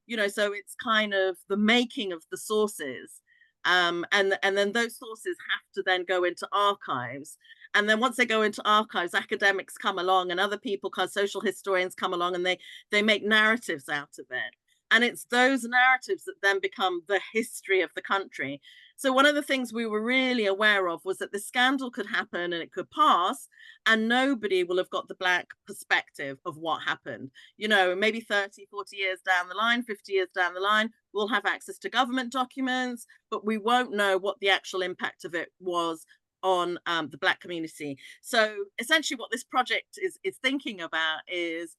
[SPEAKER 12] you know, so it's kind of the making of the sources. And then those sources have to then go into archives. And then once they go into archives, academics come along and other people, social historians come along, and they make narratives out of it. And it's those narratives that then become the history of the country. So one of the things we were really aware of was that the scandal could happen and it could pass, and nobody will have got the Black perspective of what happened. You know, maybe 30, 40 years down the line, 50 years down the line, we'll have access to government documents, but we won't know what the actual impact of it was on the Black community. So essentially what this project is thinking about is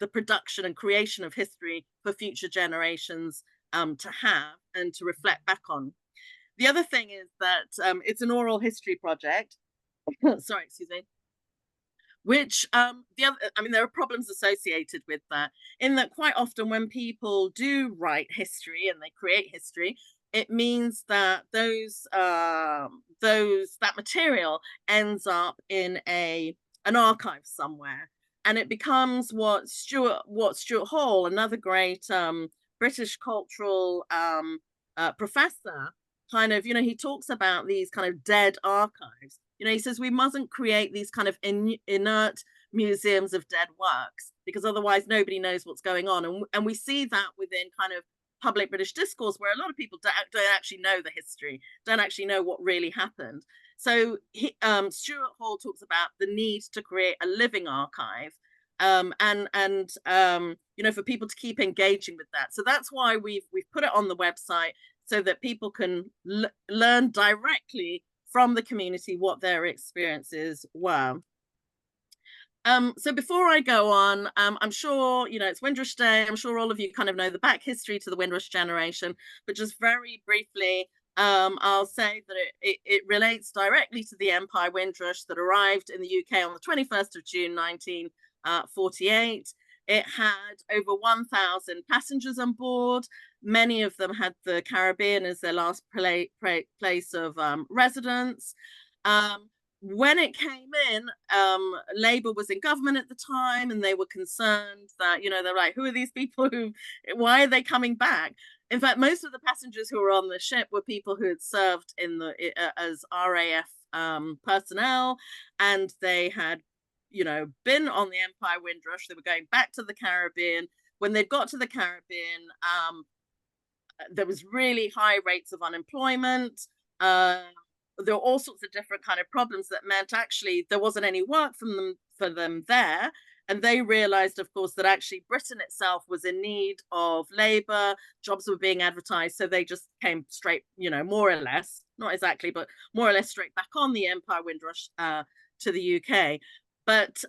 [SPEAKER 12] the production and creation of history for future generations to have and to reflect back on. The other thing is that it's an oral history project. Sorry, excuse me. Which there are problems associated with that, in that quite often when people do write history and they create history, it means that that material ends up in an archive somewhere, and it becomes what Stuart Hall, another great British cultural professor, kind of, you know, he talks about these kind of dead archives. You know, he says we mustn't create these kind of inert museums of dead works, because otherwise nobody knows what's going on. And we see that within kind of public British discourse, where a lot of people don't actually know the history, don't actually know what really happened. So Stuart Hall talks about the need to create a living archive, and you know, for people to keep engaging with that. So that's why we've put it on the website, so that people can learn directly from the community what their experiences were. So before I go on, I'm sure, you know, it's Windrush Day. I'm sure all of you kind of know the back history to the Windrush generation, but just very briefly, I'll say that it relates directly to the Empire Windrush that arrived in the UK on the 21st of June, 1948. It had over 1,000 passengers on board. Many of them had the Caribbean as their last place of residence. When it came in, Labour was in government at the time, and they were concerned that, you know, they're like, who are these people? Why are they coming back? In fact, most of the passengers who were on the ship were people who had served as RAF personnel, and they had, you know, been on the Empire Windrush. They were going back to the Caribbean. When they got to the Caribbean, there was really high rates of unemployment. There were all sorts of different kind of problems that meant actually there wasn't any work for them there. And they realized, of course, that actually Britain itself was in need of labor. Jobs were being advertised. So they just came straight, you know, more or less, not exactly, but more or less straight back on the Empire Windrush to the UK. But,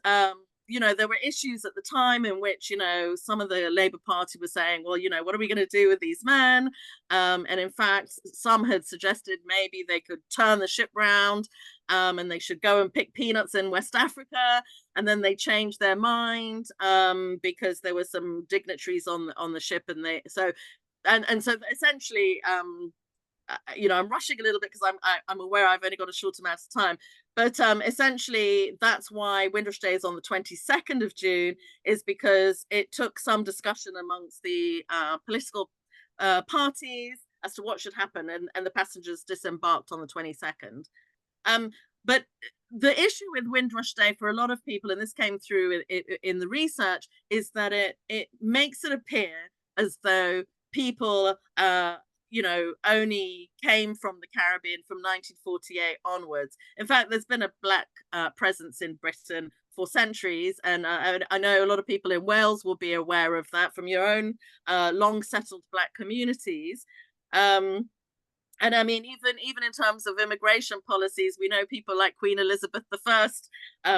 [SPEAKER 12] you know, there were issues at the time in which, you know, some of the Labour Party was saying, well, you know, what are we going to do with these men? And in fact, some had suggested maybe they could turn the ship round and they should go and pick peanuts in West Africa. And then they changed their mind because there were some dignitaries on the ship, and so essentially, you know, I'm rushing a little bit because I'm aware I've only got a short amount of time, but essentially that's why Windrush Day is on the 22nd of June, is because it took some discussion amongst the political parties as to what should happen, and the passengers disembarked on the 22nd. But the issue with Windrush Day for a lot of people, and this came through in the research, is that it makes it appear as though people you know, only came from the Caribbean from 1948 onwards. In fact, there's been a Black presence in Britain for centuries, and I know a lot of people in Wales will be aware of that from your own long settled Black communities. And I mean, even in terms of immigration policies, we know people like Queen Elizabeth I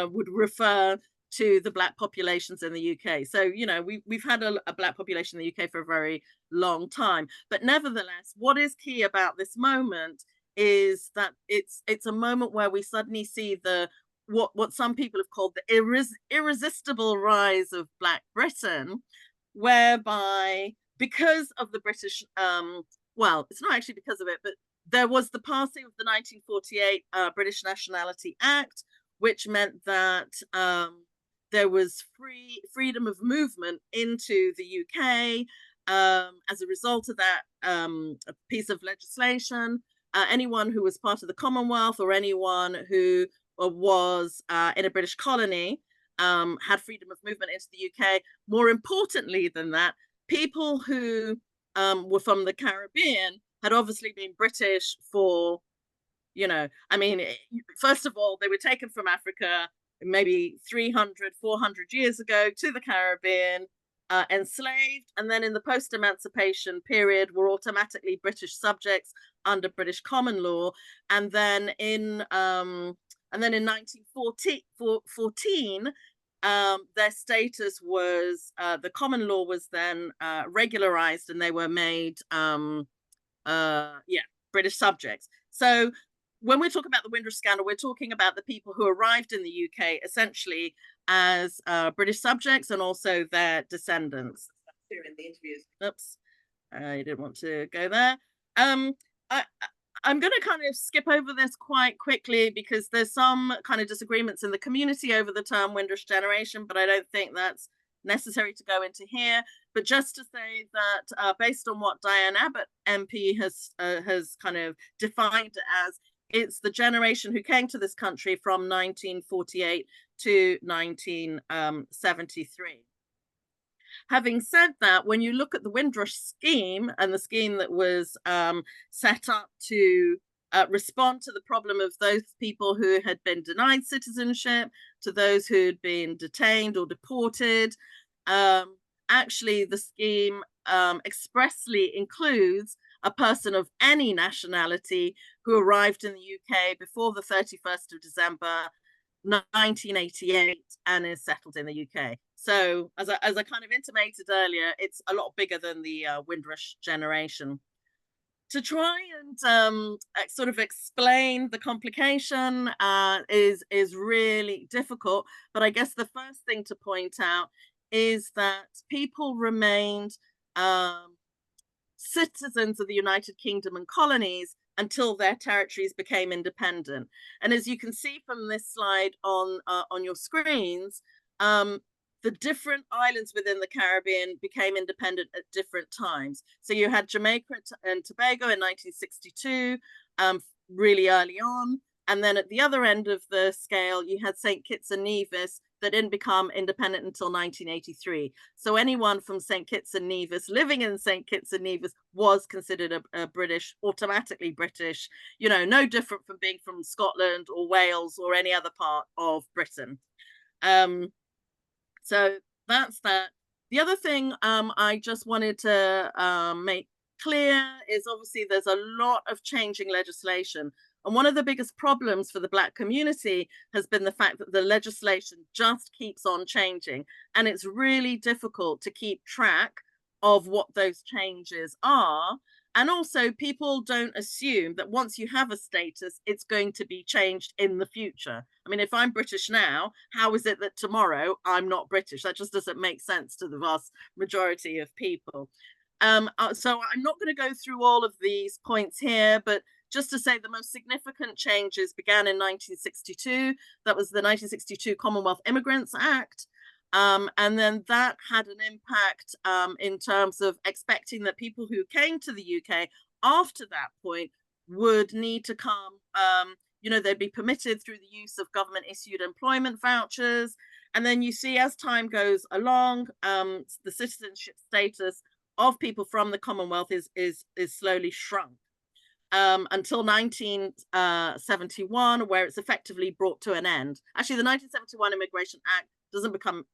[SPEAKER 12] would refer to the Black populations in the UK. So, you know, we've had a Black population in the UK for a very long time. But nevertheless, what is key about this moment is that it's a moment where we suddenly see what some people have called the irresistible rise of Black Britain, whereby because of the British, well, it's not actually because of it, but there was the passing of the 1948 British Nationality Act, which meant that there was freedom of movement into the UK. As a result of that a piece of legislation, anyone who was part of the Commonwealth or anyone who was in a British colony had freedom of movement into the UK. More importantly than that, people who were from the Caribbean had obviously been British for, you know, I mean, first of all, they were taken from Africa maybe 300, 400 years ago to the Caribbean, enslaved, and then in the post-emancipation period were automatically British subjects under British common law, and then in 1914 their status was the common law was then regularized, and they were made British subjects. So when we talk about the Windrush scandal, we're talking about the people who arrived in the UK essentially as British subjects and also their descendants. Here in the interviews. Oops, I didn't want to go there. I'm going to kind of skip over this quite quickly because there's some kind of disagreements in the community over the term Windrush generation, but I don't think that's necessary to go into here. But just to say that based on what Diane Abbott MP has kind of defined it as, it's the generation who came to this country from 1948 to 1973. Having said that, when you look at the Windrush scheme and the scheme that was set up to respond to the problem of those people who had been denied citizenship, to those who had been detained or deported, actually the scheme expressly includes a person of any nationality who arrived in the UK before the 31st of December 1988 and is settled in the UK. So as I kind of intimated earlier, it's a lot bigger than the Windrush generation. To try and sort of explain the complication is really difficult, but I guess the first thing to point out is that people remained citizens of the United Kingdom and colonies until their territories became independent. And as you can see from this slide on your screens, the different islands within the Caribbean became independent at different times. So you had Jamaica and Tobago in 1962, really early on. And then at the other end of the scale, you had St. Kitts and Nevis that didn't become independent until 1983. So anyone from St. Kitts and Nevis living in St. Kitts and Nevis was considered a British, automatically British, you know, no different from being from Scotland or Wales or any other part of Britain. So that's that. The other thing I just wanted to make clear is obviously there's a lot of changing legislation. And one of the biggest problems for the Black community has been the fact that the legislation just keeps on changing. And it's really difficult to keep track of what those changes are. And also people don't assume that once you have a status, it's going to be changed in the future. I mean, if I'm British now, how is it that tomorrow I'm not British? That just doesn't make sense to the vast majority of people. So I'm not going to go through all of these points here, but just to say the most significant changes began in 1962. That was the 1962 Commonwealth Immigrants Act. And then that had an impact in terms of expecting that people who came to the UK after that point would need to come, you know, they'd be permitted through the use of government issued employment vouchers. And then you see as time goes along, the citizenship status of people from the Commonwealth is slowly shrunk. Until 1971, where it's effectively brought to an end. Actually, the 1971 Immigration Act doesn't become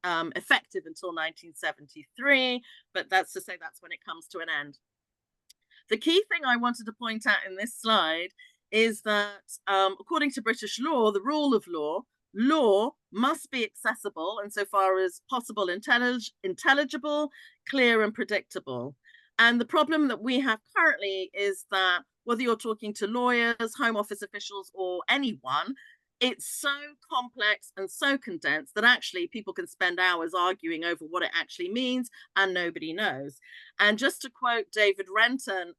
[SPEAKER 12] effective until 1973, but that's to say that's when it comes to an end. The key thing I wanted to point out in this slide is that according to British law, the rule of law, law must be accessible and so far as possible intelligible, clear and predictable. And the problem that we have currently is that whether you're talking to lawyers, Home Office officials, or anyone, it's so complex and so condensed that actually people can spend hours arguing over what it actually means and nobody knows. And just to quote David Renton,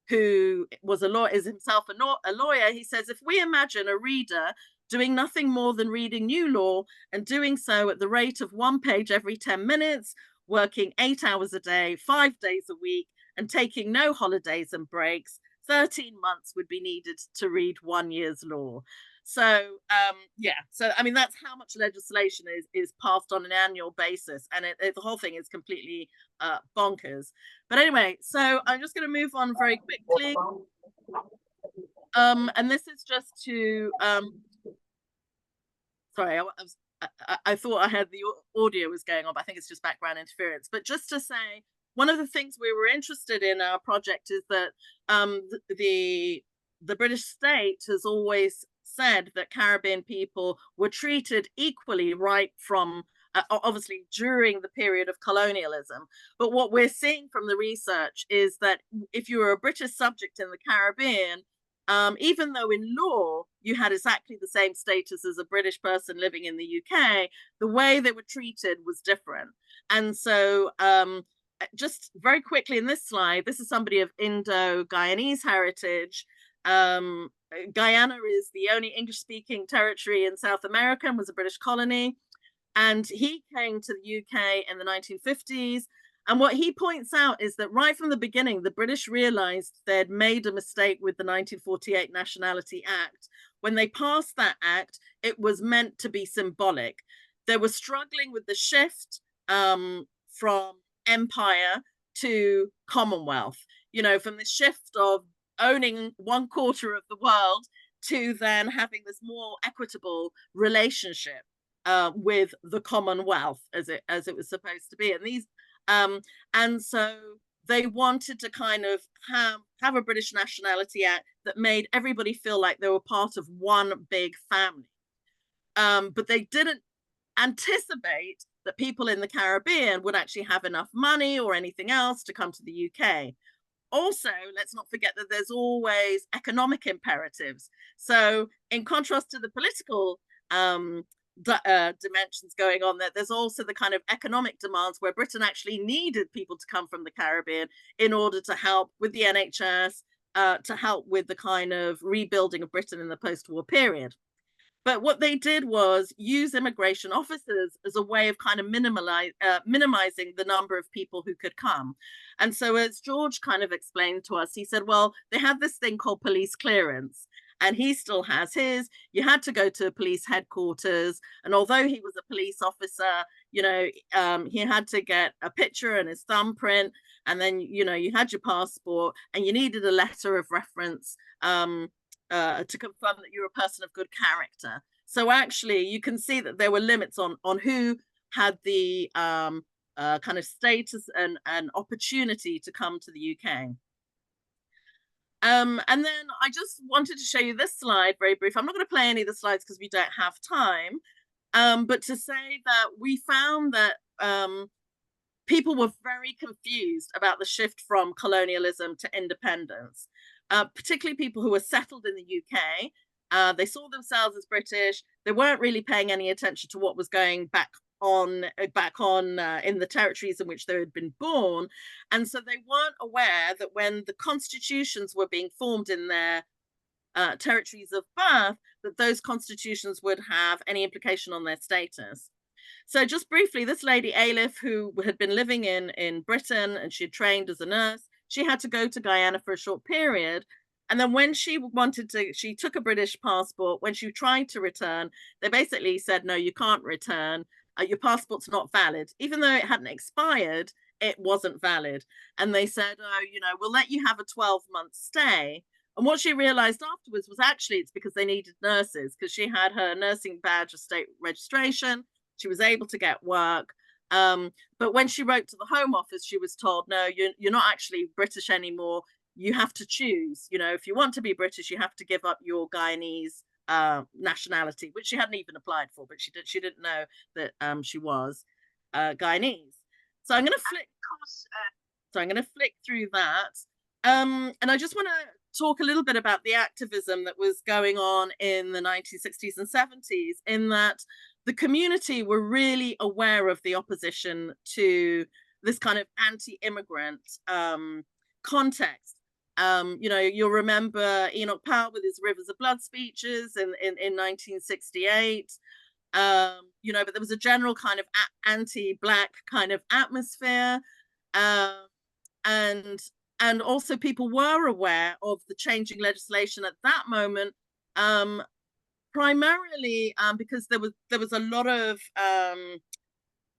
[SPEAKER 12] who was is himself a lawyer, he says, if we imagine a reader doing nothing more than reading new law and doing so at the rate of 1 page every 10 minutes, working 8 hours a day, 5 days a week, and taking no holidays and breaks, 13 months would be needed to read 1 year's law. So yeah, so I mean, that's how much legislation is passed on an annual basis, and the whole thing is completely bonkers. But anyway, so I'm just going to move on very quickly. And this is just to sorry, I thought I had the audio was going on, but I think it's just background interference. But just to say, one of the things we were interested in our project is that the British state has always said that Caribbean people were treated equally right from obviously during the period of colonialism. But what we're seeing from the research is that if you were a British subject in the Caribbean, even though in law you had exactly the same status as a British person living in the UK, the way they were treated was different. And so just very quickly in this slide, this is somebody of Indo-Guyanese heritage. Guyana is the only English-speaking territory in South America and was a British colony. And he came to the UK in the 1950s. And what he points out is that right from the beginning, the British realized they'd made a mistake with the 1948 Nationality Act. When they passed that act, it was meant to be symbolic. They were struggling with the shift from empire to Commonwealth, you know, from the shift of owning 1/4 of the world to then having this more equitable relationship with the Commonwealth as it was supposed to be. And these and so they wanted to kind of have a British Nationality Act that made everybody feel like they were part of one big family. But they didn't anticipate that people in the Caribbean would actually have enough money or anything else to come to the UK. Also, let's not forget that there's always economic imperatives. So in contrast to the political dimensions going on there, there's also the kind of economic demands where Britain actually needed people to come from the Caribbean in order to help with the NHS, to help with the kind of rebuilding of Britain in the post-war period. But what they did was use immigration officers as a way of kind of minimizing the number of people who could come. And so as George kind of explained to us, he said, well, they had this thing called police clearance. And he still has his. You had to go to police headquarters. And although he was a police officer, you know, he had to get a picture and his thumbprint. And then, you know, you had your passport and you needed a letter of reference to confirm that you're a person of good character. So actually, you can see that there were limits on who had the kind of status and opportunity to come to the UK. And then I just wanted to show you this slide, very brief. I'm not going to play any of the slides because we don't have time, but to say that we found that people were very confused about the shift from colonialism to independence, particularly people who were settled in the UK. They saw themselves as British. They weren't really paying any attention to what was going back on in the territories in which they had been born. And so they weren't aware that when the constitutions were being formed in their territories of birth, that those constitutions would have any implication on their status. So just briefly, this lady Alif, who had been living in Britain and she had trained as a nurse, she had to go to Guyana for a short period. And then when she she took a British passport. When she tried to return, they basically said, no, you can't return. Your passport's not valid. Even though it hadn't expired, it wasn't valid. And they said, oh, you know, we'll let you have a 12-month stay. And what she realized afterwards was actually it's because they needed nurses, because she had her nursing badge of state registration. She was able to get work. But when she wrote to the Home Office, she was told, no, you're not actually British anymore. You have to choose. You know, if you want to be British, you have to give up your Guyanese nationality, which she hadn't even applied for, but she didn't know that she was Guyanese. So I'm going to flick. So I'm going to flick through that, and I just want to talk a little bit about the activism that was going on in the 1960s and 70s. In that the community were really aware of the opposition to this kind of anti-immigrant context. You know, you'll remember Enoch Powell with his Rivers of Blood speeches in 1968. You know, but there was a general kind of anti-Black kind of atmosphere. And also people were aware of the changing legislation at that moment, primarily because there was a lot of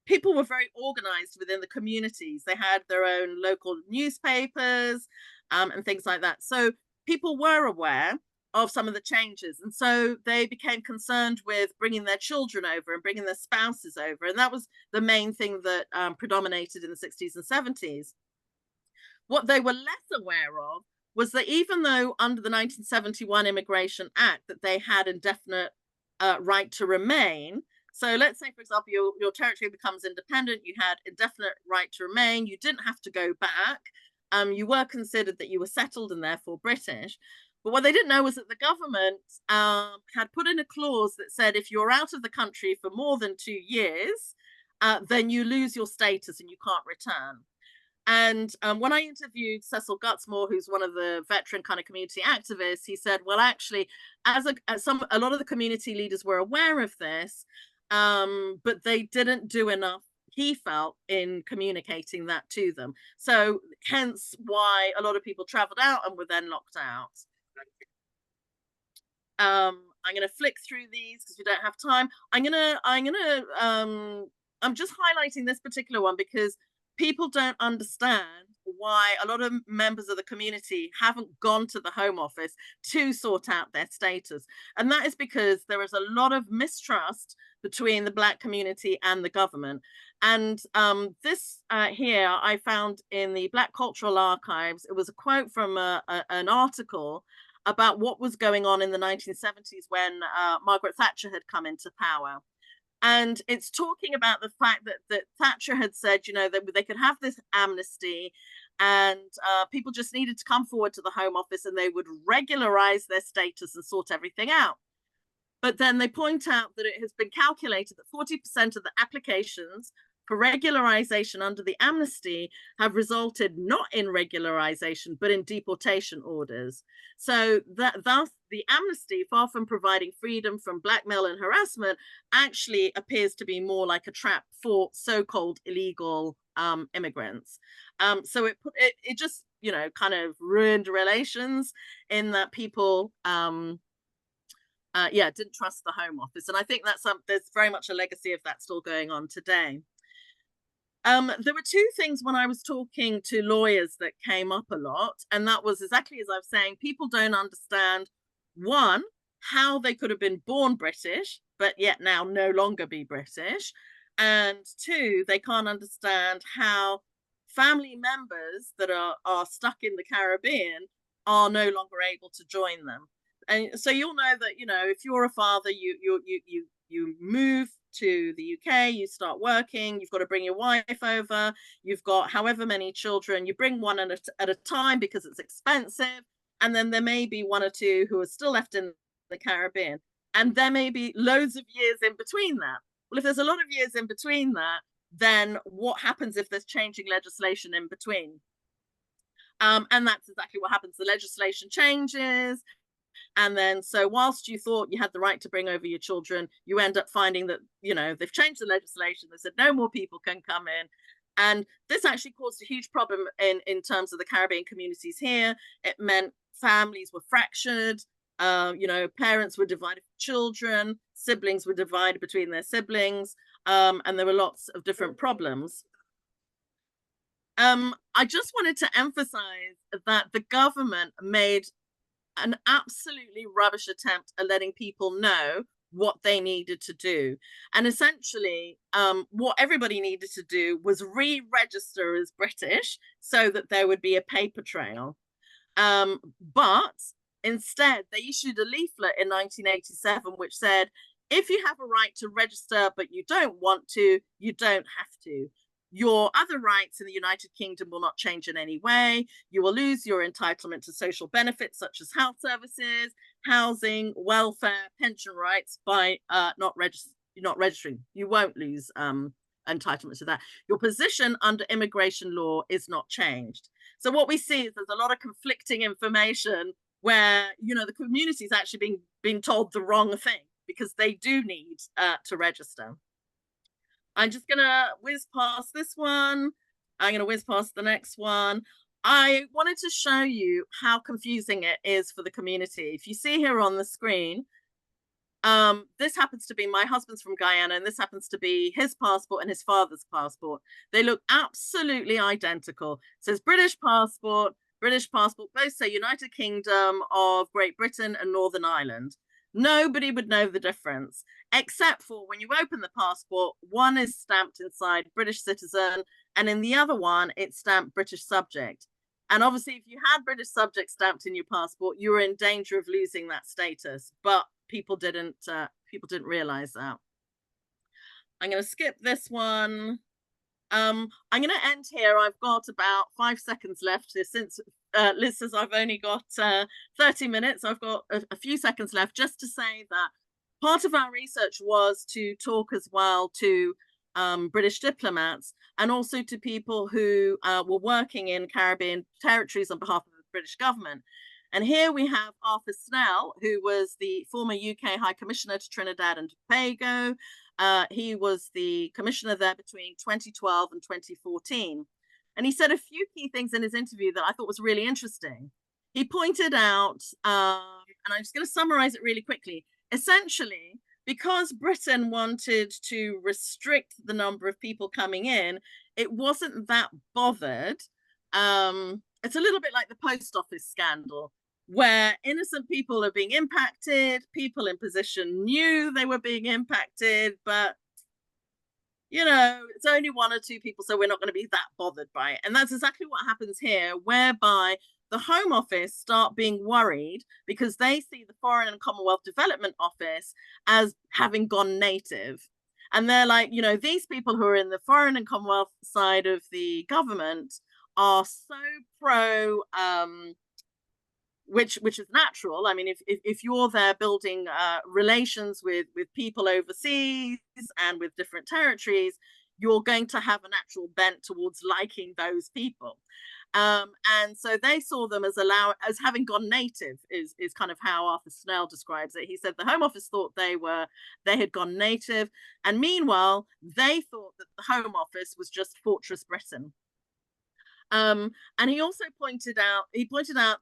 [SPEAKER 12] people were very organized within the communities. They had their own local newspapers and things like that. So people were aware of some of the changes. And so they became concerned with bringing their children over and bringing their spouses over. And that was the main thing that predominated in the 60s and 70s. What they were less aware of was that even though under the 1971 Immigration Act that they had indefinite right to remain, so let's say, for example, your territory becomes independent, you had indefinite right to remain, you didn't have to go back, you were considered that you were settled and therefore British. But what they didn't know was that the government had put in a clause that said if you're out of the country for more than 2 years, then you lose your status and you can't return. And when I interviewed Cecil Gutsmore, who's one of the veteran kind of community activists, he said, well, actually, a lot of the community leaders were aware of this, but they didn't do enough, he felt, in communicating that to them. So hence why a lot of people traveled out and were then locked out. I'm going to flick through these because we don't have time. I'm just highlighting this particular one because people don't understand why a lot of members of the community haven't gone to the Home Office to sort out their status. And that is because there is a lot of mistrust between the Black community and the government. And this here I found in the Black Cultural Archives. It was a quote from an article about what was going on in the 1970s when Margaret Thatcher had come into power. And it's talking about the fact that Thatcher had said, you know, that they could have this amnesty and people just needed to come forward to the Home Office and they would regularize their status and sort everything out. But then they point out that it has been calculated that 40% of the applications for regularization under the amnesty have resulted not in regularization, but in deportation orders. So thus the amnesty, far from providing freedom from blackmail and harassment, actually appears to be more like a trap for so-called illegal immigrants. So it just, you know, kind of ruined relations in that people, didn't trust the Home Office. And I think there's very much a legacy of that still going on today. There were two things when I was talking to lawyers that came up a lot, and that was exactly as I was saying, people don't understand, one, how they could have been born British, but yet now no longer be British, and two, they can't understand how family members that are stuck in the Caribbean are no longer able to join them. And so you'll know that, you know, if you're a father, you move to the UK, you start working, you've got to bring your wife over, you've got however many children, you bring one at a time because it's expensive, and then there may be one or two who are still left in the Caribbean, and there may be loads of years in between that. Well, if there's a lot of years in between that, then what happens if there's changing legislation in between? And that's exactly what happens. The legislation changes. And then, so whilst you thought you had the right to bring over your children, you end up finding that, you know, they've changed the legislation. They said no more people can come in. And this actually caused a huge problem in terms of the Caribbean communities here. It meant families were fractured. You know, parents were divided from children, siblings were divided between their siblings, and there were lots of different problems. I just wanted to emphasize that the government made an absolutely rubbish attempt at letting people know what they needed to do. And essentially, what everybody needed to do was re-register as British so that there would be a paper trail. But Instead, they issued a leaflet in 1987 which said, if you have a right to register but you don't want to, you don't have to. Your other rights in the United Kingdom will not change in any way. You will lose your entitlement to social benefits such as health services, housing, welfare, pension rights by not registering. You won't lose entitlement to that. Your position under immigration law is not changed. So what we see is there's a lot of conflicting information where, you know, the community is actually being told the wrong thing because they do need to register. I'm just gonna whiz past this one. I'm gonna whiz past the next one. I wanted to show you how confusing it is for the community. If you see here on the screen, this happens to be my husband's from Guyana, and this happens to be his passport and his father's passport. They look absolutely identical. It says British passport, both say United Kingdom of Great Britain and Northern Ireland. Nobody would know the difference, except for when you open the passport, one is stamped inside British citizen, and in the other one, it's stamped British subject. And obviously, if you had British subject stamped in your passport, you were in danger of losing that status, but people didn't realize that. I'm going to skip this one. I'm going to end here. I've got about 5 seconds left since Liz says I've only got 30 minutes. I've got a few seconds left just to say that part of our research was to talk as well to British diplomats and also to people who were working in Caribbean territories on behalf of the British government. And here we have Arthur Snell, who was the former UK High Commissioner to Trinidad and Tobago. He was the commissioner there between 2012 and 2014. And he said a few key things in his interview that I thought was really interesting. He pointed out, and I'm just going to summarize it really quickly. Essentially, because Britain wanted to restrict the number of people coming in, it wasn't that bothered. It's a little bit like the post office scandal, where innocent people are being impacted, people in position knew they were being impacted, but you know, it's only 1 or 2 people, so we're not going to be that bothered by it. And that's exactly what happens here, whereby the Home Office start being worried because they see the Foreign and Commonwealth Development Office as having gone native. And they're like, you know, these people who are in the Foreign and Commonwealth side of the government are so pro, which is natural. I mean, if you're there building relations with people overseas and with different territories, you're going to have a natural bent towards liking those people. And so they saw them as having gone native is kind of how Arthur Snell describes it. He said the Home Office thought they had gone native, and meanwhile they thought that the Home Office was just Fortress Britain. And he also pointed out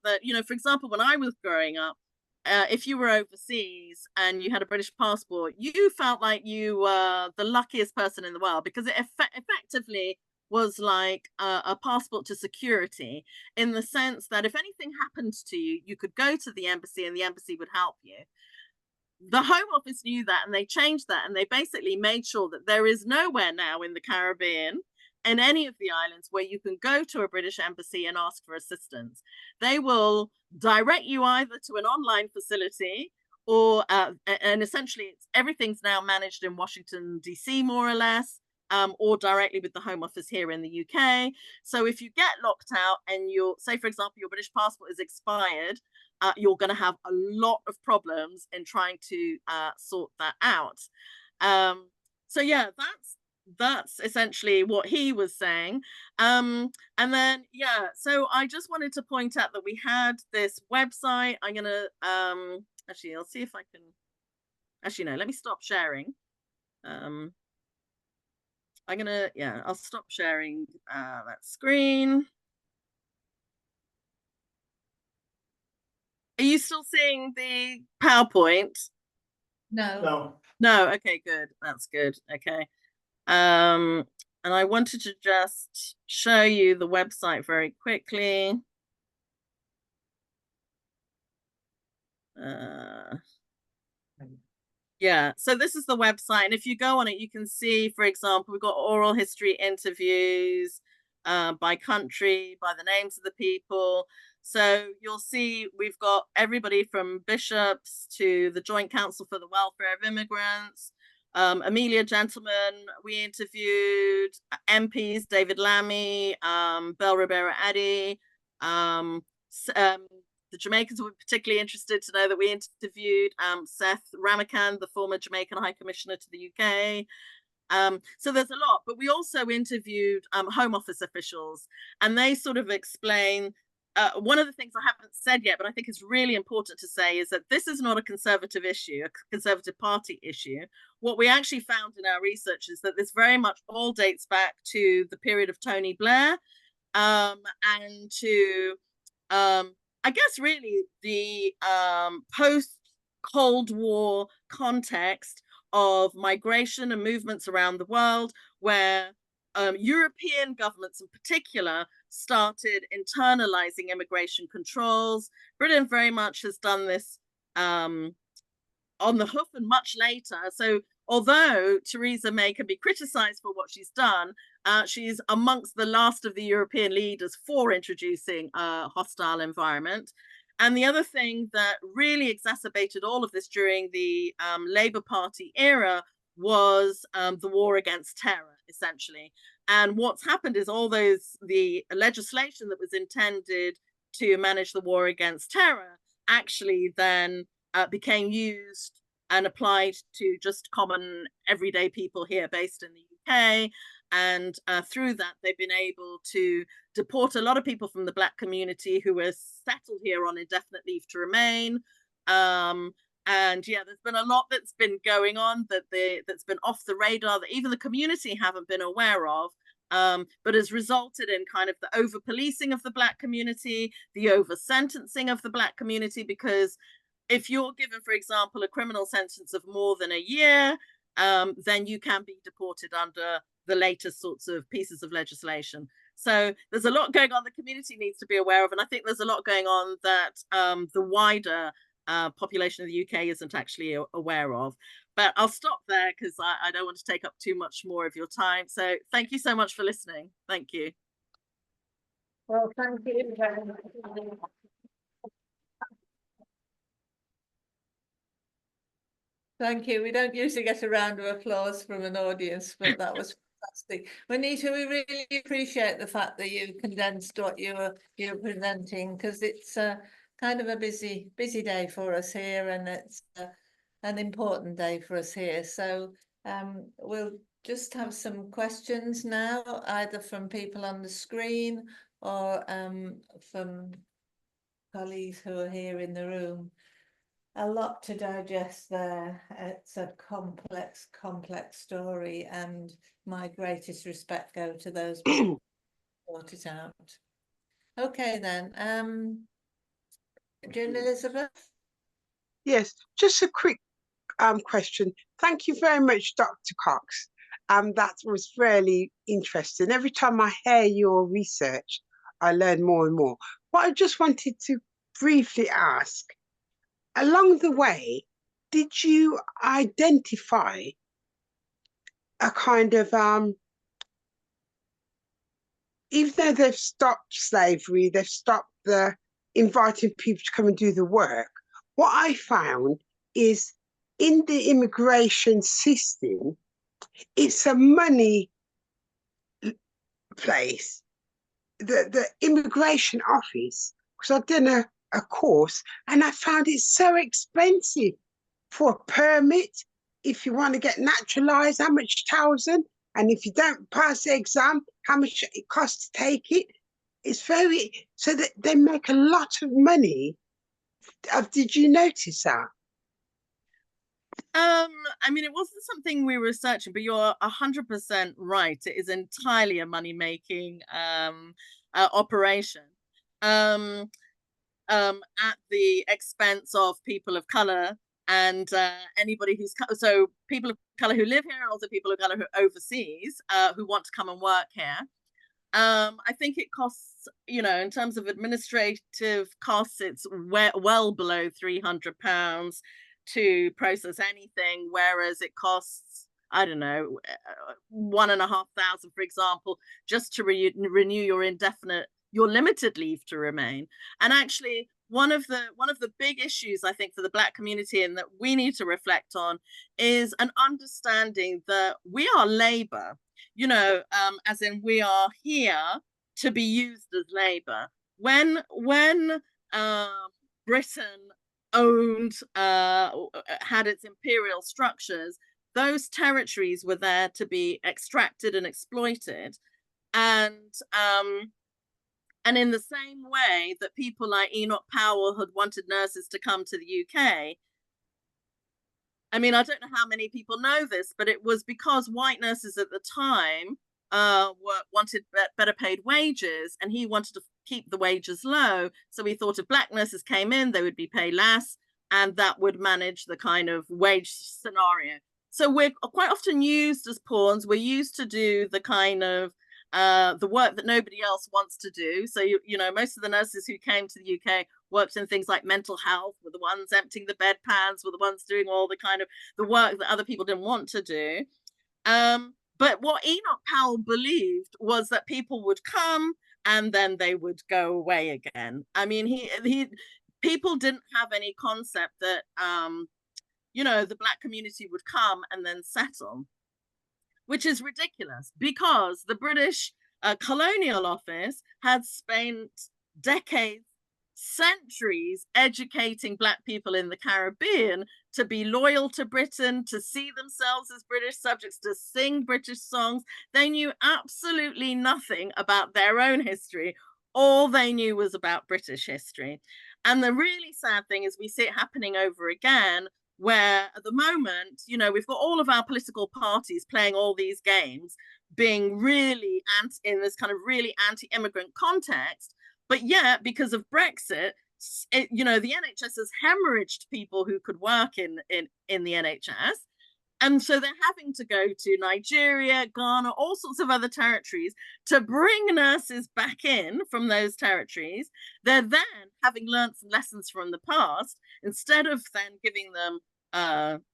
[SPEAKER 12] that, you know, for example, when I was growing up, if you were overseas and you had a British passport, you felt like you were the luckiest person in the world because it effectively was like a passport to security, in the sense that if anything happened to you, you could go to the embassy and the embassy would help you. The Home Office knew that, and they changed that, and they basically made sure that there is nowhere now in the Caribbean, in any of the islands, where you can go to a British embassy and ask for assistance. They will direct you either to an online facility or, and essentially everything's now managed in Washington, DC, more or less, or directly with the Home Office here in the UK. So if you get locked out and say, for example, your British passport is expired, you're going to have a lot of problems in trying to sort that out. So yeah, that's essentially what he was saying. And then, yeah, so I just wanted to point out that we had this website. I'm going to, actually, I'll see if I can, actually, no, let me stop sharing. I'm going to, yeah, I'll stop sharing that screen. Are you still seeing the PowerPoint?
[SPEAKER 1] No.
[SPEAKER 12] No, okay, good. That's good. Okay. And I wanted to just show you the website very quickly. Yeah, so this is the website, and if you go on it, you can see, for example, we've got oral history interviews, by country, by the names of the people. So you'll see we've got everybody from bishops to the Joint Council for the Welfare of Immigrants, Amelia Gentleman, we interviewed MPs, David Lammy, Belle Ribera Addy, the Jamaicans were particularly interested to know that we interviewed Seth Ramakan, the former Jamaican High Commissioner to the UK. So there's a lot, but we also interviewed Home Office officials, and they sort of explain one of the things I haven't said yet, but I think is really important to say, is that this is not a Conservative issue, a Conservative Party issue. What we actually found in our research is that this very much all dates back to the period of Tony Blair, and to, I guess, really the post-Cold War context of migration and movements around the world, where European governments in particular started internalizing immigration controls. Britain very much has done this on the hoof and much later. So although Theresa May can be criticized for what she's done, she's amongst the last of the European leaders for introducing a hostile environment. And the other thing that really exacerbated all of this during the Labour Party era was the war against terror, essentially. And what's happened is the legislation that was intended to manage the war against terror actually then became used and applied to just common everyday people here based in the UK. And through that, they've been able to deport a lot of people from the Black community who were settled here on indefinite leave to remain. And yeah, there's been a lot that's been going on that's been off the radar that even the community haven't been aware of, but has resulted in kind of the over-policing of the Black community, the over-sentencing of the Black community, because if you're given, for example, a criminal sentence of more than a year, then you can be deported under the latest sorts of pieces of legislation. So there's a lot going on the community needs to be aware of, and I think there's a lot going on that the wider population of the UK isn't actually aware of. But I'll stop there because I don't want to take up too much more of your time. So thank you so much for listening. Thank you.
[SPEAKER 1] Well, thank you very much. Thank you. We don't usually get a round of applause from an audience, but that was fantastic. Juanita, we really appreciate the fact that you condensed what you're presenting, because it's kind of a busy day for us here, and it's an important day for us here. So we'll just have some questions now, either from people on the screen or from colleagues who are here in the room. A lot to digest there. It's a complex story, and my greatest respect go to those who brought it out. Okay then, June Elizabeth?
[SPEAKER 13] Yes, just a quick question. Thank you very much, Dr. Cox. That was really interesting. Every time I hear your research, I learn more and more. What I just wanted to briefly ask, along the way, did you identify a kind of, even though they've stopped slavery, they've stopped the inviting people to come and do the work, what I found is in the immigration system, it's a money place. The immigration office, because I've done a course, and I found it so expensive for a permit. If you want to get naturalized, how much $1,000? And if you don't pass the exam, how much it costs to take it? It's very, so that they make a lot of money. Did you notice that?
[SPEAKER 12] I mean, it wasn't something we were researching, but you're 100% right. It is entirely a money-making operation. At the expense of people of color and anybody who's so people of color who live here, and also people of color who are overseas who want to come and work here. I think it costs, in terms of administrative costs, it's well below £300 to process anything, whereas it costs I don't know, 1,500, for example, just to renew your limited leave to remain. And actually, one of the big issues, I think, for the Black community and that we need to reflect on is an understanding that we are labor, you know, as in we are here to be used as labor. When Britain owned, had its imperial structures, those territories were there to be extracted and exploited. And in the same way that people like Enoch Powell had wanted nurses to come to the UK, I mean, I don't know how many people know this, but it was because white nurses at the time wanted better paid wages, and he wanted to keep the wages low. So he thought if Black nurses came in, they would be paid less, and that would manage the kind of wage scenario. So we're quite often used as pawns. We're used to do the kind of the work that nobody else wants to do. So, you know, most of the nurses who came to the UK worked in things like mental health, were the ones emptying the bedpans, were the ones doing all the kind of the work that other people didn't want to do. But what Enoch Powell believed was that people would come and then they would go away again. I mean, people didn't have any concept that, you know, the Black community would come and then settle, which is ridiculous because the British Colonial Office had spent decades, centuries educating Black people in the Caribbean to be loyal to Britain, to see themselves as British subjects, to sing British songs. They knew absolutely nothing about their own history. All they knew was about British history. And the really sad thing is we see it happening over again, where at the moment, you know, we've got all of our political parties playing all these games, being really in this kind of really anti-immigrant context, but yet because of Brexit, you know, the NHS has hemorrhaged people who could work in the NHS. And so they're having to go to Nigeria, Ghana, all sorts of other territories to bring nurses back in from those territories. They're then, having learned some lessons from the past, instead of then giving them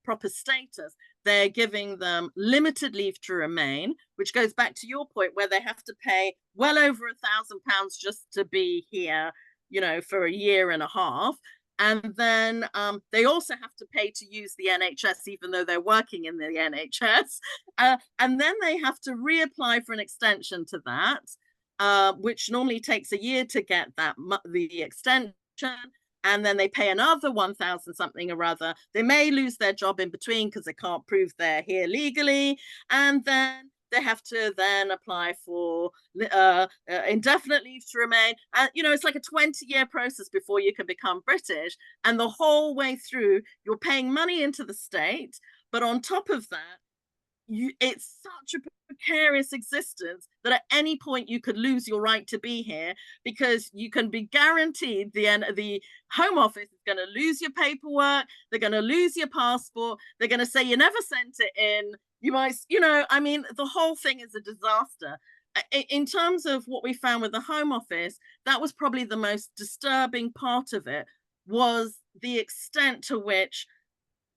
[SPEAKER 12] proper status, they're giving them limited leave to remain, which goes back to your point where they have to pay well over £1,000 just to be here, you know, for a year and a half. And then they also have to pay to use the NHS, even though they're working in the NHS. And then they have to reapply for an extension to that, which normally takes a year to get the extension. And then they pay another 1,000 something or other. They may lose their job in between because they can't prove they're here legally. And then they have to then apply for indefinite leave to remain. And, you know, it's like a 20-year process before you can become British. And the whole way through, you're paying money into the state. But on top of that, it's such a precarious existence that at any point you could lose your right to be here, because you can be guaranteed the Home Office is going to lose your paperwork, they're going to lose your passport, they're going to say you never sent it in, you might, you know, I mean, the whole thing is a disaster. In terms of what we found with the Home Office, that was probably the most disturbing part of it, was the extent to which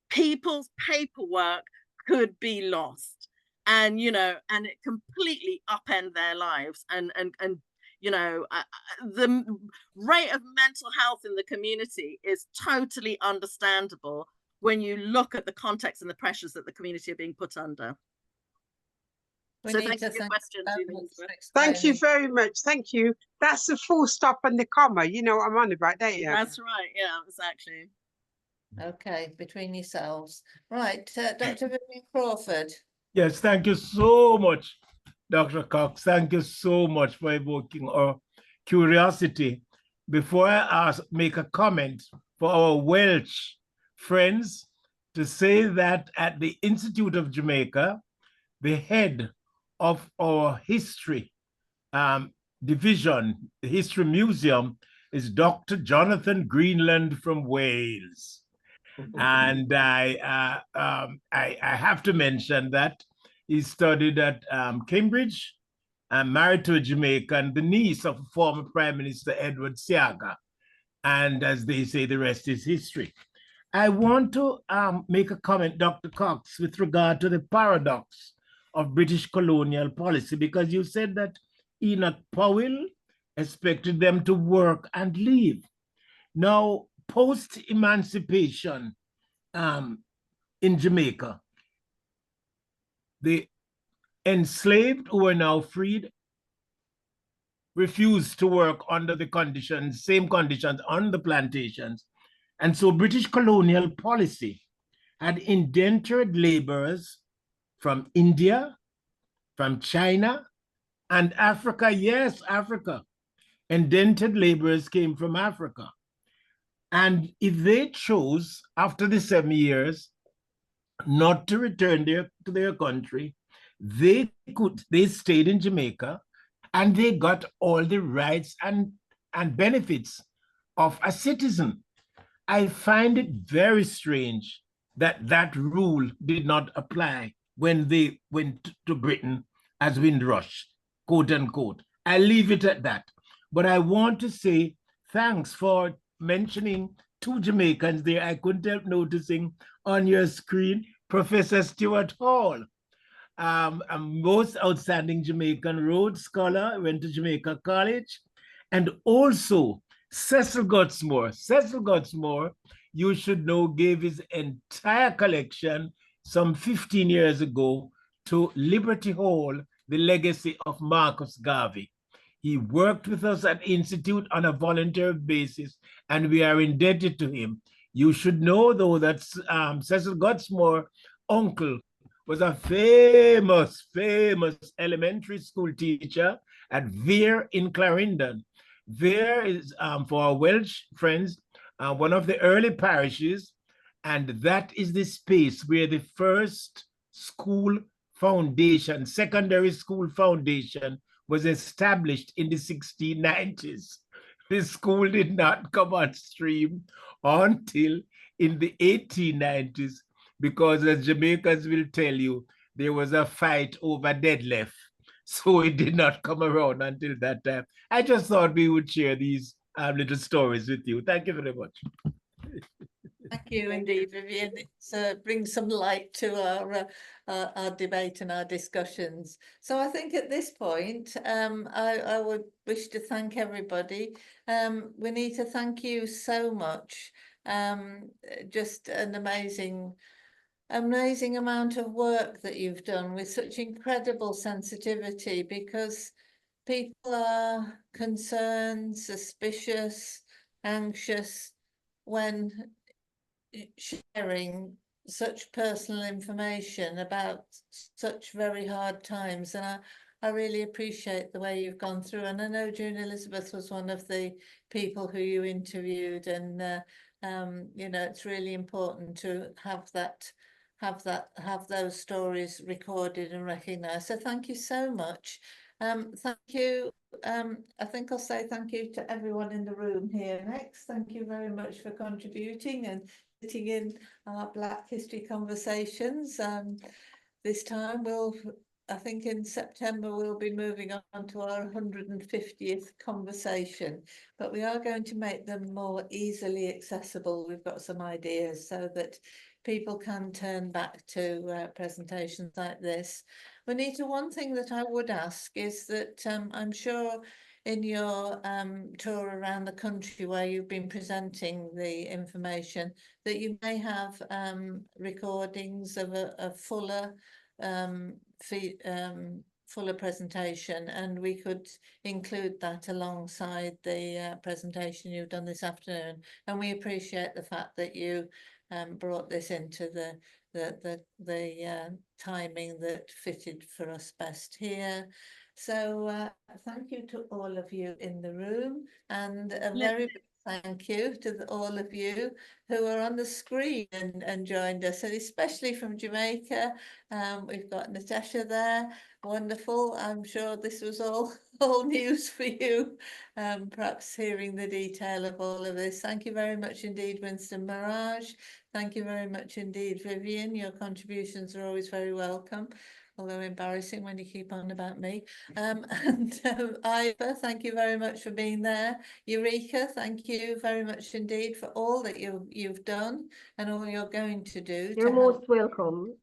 [SPEAKER 12] people's paperwork could be lost, and you know, and it completely upend their lives, and you know, the rate of mental health in the community is totally understandable when you look at the context and the pressures that the community are being put under. So thank you for your question.
[SPEAKER 13] Thank you very much. Thank you. That's the full stop and the comma. You know what I'm on about, don't you?
[SPEAKER 12] That's right. Yeah, exactly.
[SPEAKER 1] Okay, between yourselves. Right, Dr. Vivian Crawford.
[SPEAKER 8] Yes, thank you so much, Dr. Cox. Thank you so much for evoking our curiosity. Before I make a comment for our Welsh friends, to say that at the Institute of Jamaica, the head of our history division, the History Museum, is Dr. Jonathan Greenland from Wales. And I have to mention that he studied at Cambridge, married to a Jamaican, the niece of former Prime Minister Edward Seaga. And as they say, the rest is history. I want to make a comment, Dr. Cox, with regard to the paradox of British colonial policy, because you said that Enoch Powell expected them to work and leave. Now, post-emancipation in Jamaica, the enslaved who are now freed refused to work under the conditions, same conditions on the plantations. And so British colonial policy had indentured laborers from India, from China, and Africa. Yes, Africa. Indentured laborers came from Africa. And if they chose, after the 7 years, not to return to their country, they stayed in Jamaica, and they got all the rights and benefits of a citizen. I find it very strange that that rule did not apply when they went to Britain as Windrush, quote unquote. I leave it at that. But I want to say thanks for mentioning 2 Jamaicans there. I couldn't help noticing on your screen Professor Stuart Hall, a most outstanding Jamaican Rhodes Scholar, went to Jamaica College, and also Cecil Gutsmore. Cecil Gutsmore, you should know, gave his entire collection some 15 years ago to Liberty Hall, the legacy of Marcus Garvey. He worked with us at Institute on a voluntary basis, and we are indebted to him. You should know, though, that Cecil Gutsmore's uncle was a famous elementary school teacher at Vere in Clarendon. Vere is, for our Welsh friends, one of the early parishes, and that is the space where the first school foundation, secondary school foundation, was established in the 1690s. The school did not come on stream until in the 1890s, because as Jamaicans will tell you, there was a fight over deadlift. So it did not come around until that time. I just thought we would share these little stories with you. Thank you very much.
[SPEAKER 1] Thank you indeed, Vivian. It brings some light to our debate and our discussions. So I think at this point, I would wish to thank everybody. We need to thank you so much. Just an amazing amount of work that you've done with such incredible sensitivity, because people are concerned, suspicious, anxious when sharing such personal information about such very hard times. And I really appreciate the way you've gone through. And I know June Elizabeth was one of the people who you interviewed, and you know, it's really important to have those stories recorded and recognized. So thank you so much. Thank you. I think I'll say thank you to everyone in the room here next. Thank you very much for contributing and sitting in our Black History Conversations. This time I think in September we'll be moving on to our 150th conversation, but we are going to make them more easily accessible. We've got some ideas so that people can turn back to presentations like this. Juanita, one thing that I would ask is that I'm sure in your tour around the country where you've been presenting the information, that you may have recordings of a fuller fuller presentation, and we could include that alongside the presentation you've done this afternoon. And we appreciate the fact that you brought this into the timing that fitted for us best here. So thank you to all of you in the room, and a very big thank you to all of you who are on the screen and joined us, and especially from Jamaica. We've got Natasha there, wonderful. I'm sure this was all news for you, perhaps hearing the detail of all of this. Thank you very much indeed, Winston Mirage. Thank you very much indeed, Vivian. Your contributions are always very welcome. although embarrassing when you keep on about me. And Ivor, thank you very much for being there. Eureka, thank you very much indeed for all that you've done and all you're going to do.
[SPEAKER 4] You're
[SPEAKER 1] to help.
[SPEAKER 4] most welcome.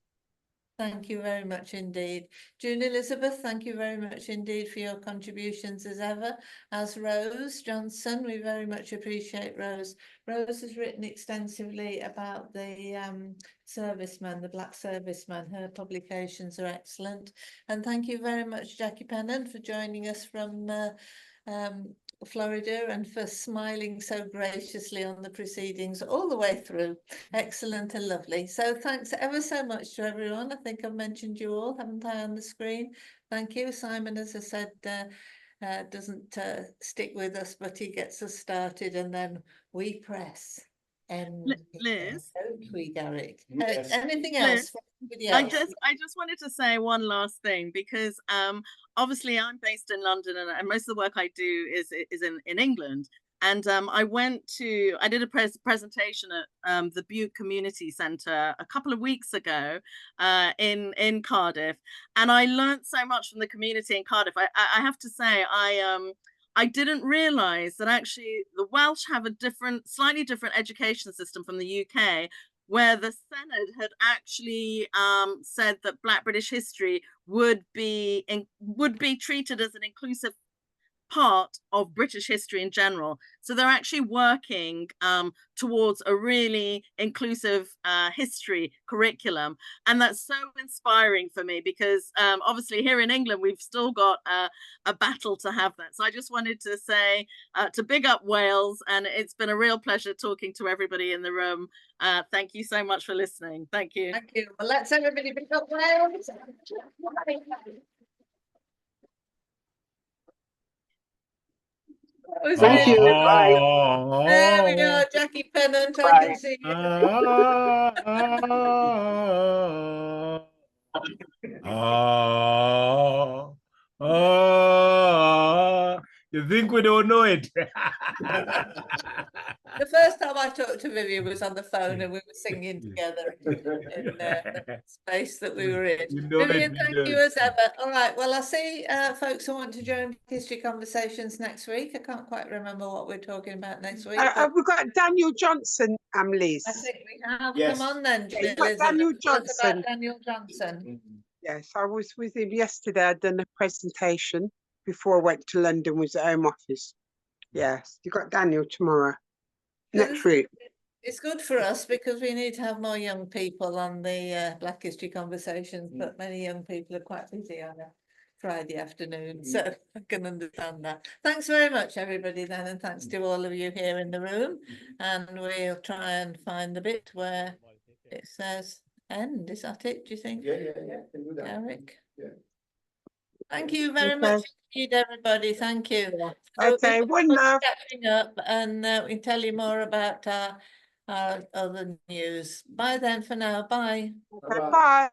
[SPEAKER 1] Thank you very much indeed. June Elizabeth, thank you very much indeed for your contributions as ever. As Rose Johnson, we very much appreciate Rose. Rose has written extensively about the servicemen, the Black servicemen. Her publications are excellent. And thank you very much, Jackie Pennant, for joining us from Florida and for smiling so graciously on the proceedings all the way through. Excellent and lovely. So thanks ever so much to everyone. I think I've mentioned you all, haven't I, on the screen? Thank you. Simon, as I said, doesn't stick with us, but he gets us started and then we press.
[SPEAKER 12] Liz,
[SPEAKER 1] don't we, Garrick?
[SPEAKER 3] Yes.
[SPEAKER 1] Anything
[SPEAKER 12] Liz,
[SPEAKER 1] else? I
[SPEAKER 12] I just wanted to say one last thing because obviously I'm based in London and most of the work I do is in England. And I did a presentation at the Bute Community Centre a couple of weeks ago in Cardiff, and I learned so much from the community in Cardiff. I have to say I didn't realise that actually the Welsh have a slightly different education system from the UK, where the Senedd had actually said that Black British history would be treated as an inclusive part of British history in general. So they're actually working towards a really inclusive history curriculum. And that's so inspiring for me because obviously here in England, we've still got a battle to have that. So I just wanted to say, to big up Wales, and it's been a real pleasure talking to everybody in the room. Thank you so much for listening. Thank you.
[SPEAKER 1] Thank you. Well, let's everybody big up Wales.
[SPEAKER 14] Thank you. Bye.
[SPEAKER 1] There we go, Jackie Pennant. I
[SPEAKER 14] Bye.
[SPEAKER 1] can see
[SPEAKER 8] you think we don't know it?
[SPEAKER 1] The first time I talked to Vivian was on the phone and we were singing together in the space that we were in.
[SPEAKER 8] You know
[SPEAKER 1] Vivian,
[SPEAKER 8] it,
[SPEAKER 1] thank
[SPEAKER 8] you
[SPEAKER 1] you
[SPEAKER 8] know.
[SPEAKER 1] as ever. All right, well, I see folks who want to join History Conversations next week. I can't quite remember what we're talking about next week. but
[SPEAKER 13] We've got Daniel Johnson, Liz.
[SPEAKER 1] I think we have.
[SPEAKER 3] Yes.
[SPEAKER 1] Come on then,
[SPEAKER 13] Yeah, you've got
[SPEAKER 1] Elizabeth.
[SPEAKER 13] Daniel
[SPEAKER 1] Tell us about
[SPEAKER 13] Johnson.
[SPEAKER 1] Daniel Johnson.
[SPEAKER 13] Yes, I was with him yesterday. I'd done a presentation before I went to London, was at home office. Yes, you got Daniel tomorrow. Next week.
[SPEAKER 1] It's good for us because we need to have more young people on the Black History Conversations, but many young people are quite busy on a Friday afternoon, so I can understand that. Thanks very much, everybody, then, and thanks to all of you here in the room. And we'll try and find the bit where it says end. Is that it, do you think?
[SPEAKER 9] Yeah. Can do that.
[SPEAKER 1] Eric?
[SPEAKER 9] Yeah.
[SPEAKER 1] Thank you very much indeed, everybody. Thank you.
[SPEAKER 13] Okay, one love.
[SPEAKER 1] Catching up, and we can tell you more about our other news. Bye then for now. Bye.
[SPEAKER 13] Bye.